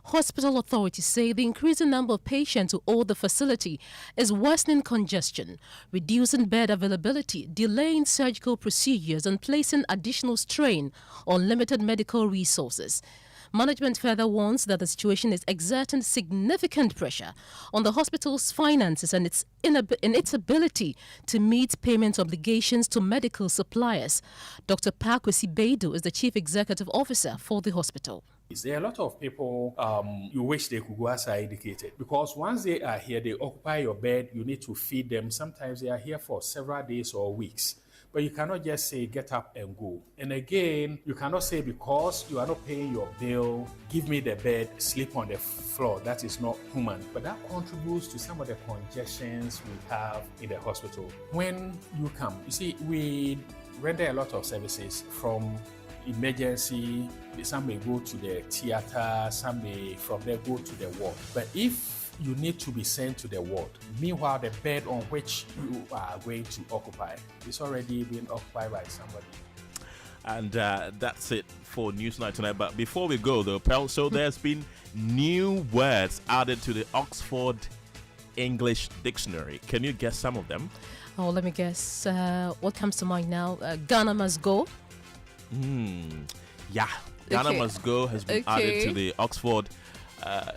Hospital authorities say the increasing number of patients who owe the facility is worsening congestion, reducing bed availability, delaying surgical procedures, and placing additional strain on limited medical resources. Management further warns that the situation is exerting significant pressure on the hospital's finances and its ability to meet payment obligations to medical suppliers. Dr. Pakwesi Beidu is the Chief Executive Officer for the hospital. There are a lot of people you wish they could go as I indicated, because once they are here, they occupy your bed, you need to feed them. Sometimes they are here for several days or weeks. But you cannot just say, get up and go. And again, you cannot say, because you are not paying your bill, give me the bed, sleep on the floor. That is not human. But that contributes to some of the congestions we have in the hospital. When you come, you see, we render a lot of services from emergency. Some may go to the theater, some may from there go to the ward. But if you need to be sent to the ward, meanwhile the bed on which you are going to occupy is already being occupied by somebody. And that's it for Newsnight tonight. But before we go though, Pearl, so there's been new words added to the Oxford English Dictionary. Can you guess some of them? Oh, let me guess. What comes to mind now? Ghana must go. Yeah, Ghana must go has been added to the Oxford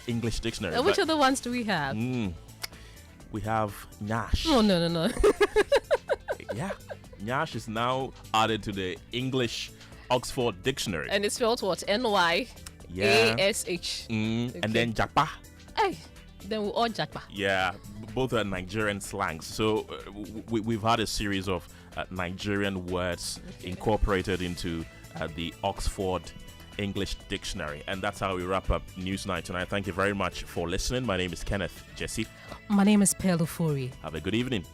English Dictionary. Which other ones do we have? We have Nyash. Oh, no. Yeah, Nyash is now added to the English Oxford Dictionary. And it's spelled what? N-Y-A-S-H. And then Jakpa. Hey, then we're all Jakpa. Yeah, both are Nigerian slangs. So we've had a series of Nigerian words incorporated into the Oxford English Dictionary. And that's how we wrap up Newsnight tonight. Thank you very much for listening. My name is Kenneth. Gyasi. My name is Ofori. Have a good evening.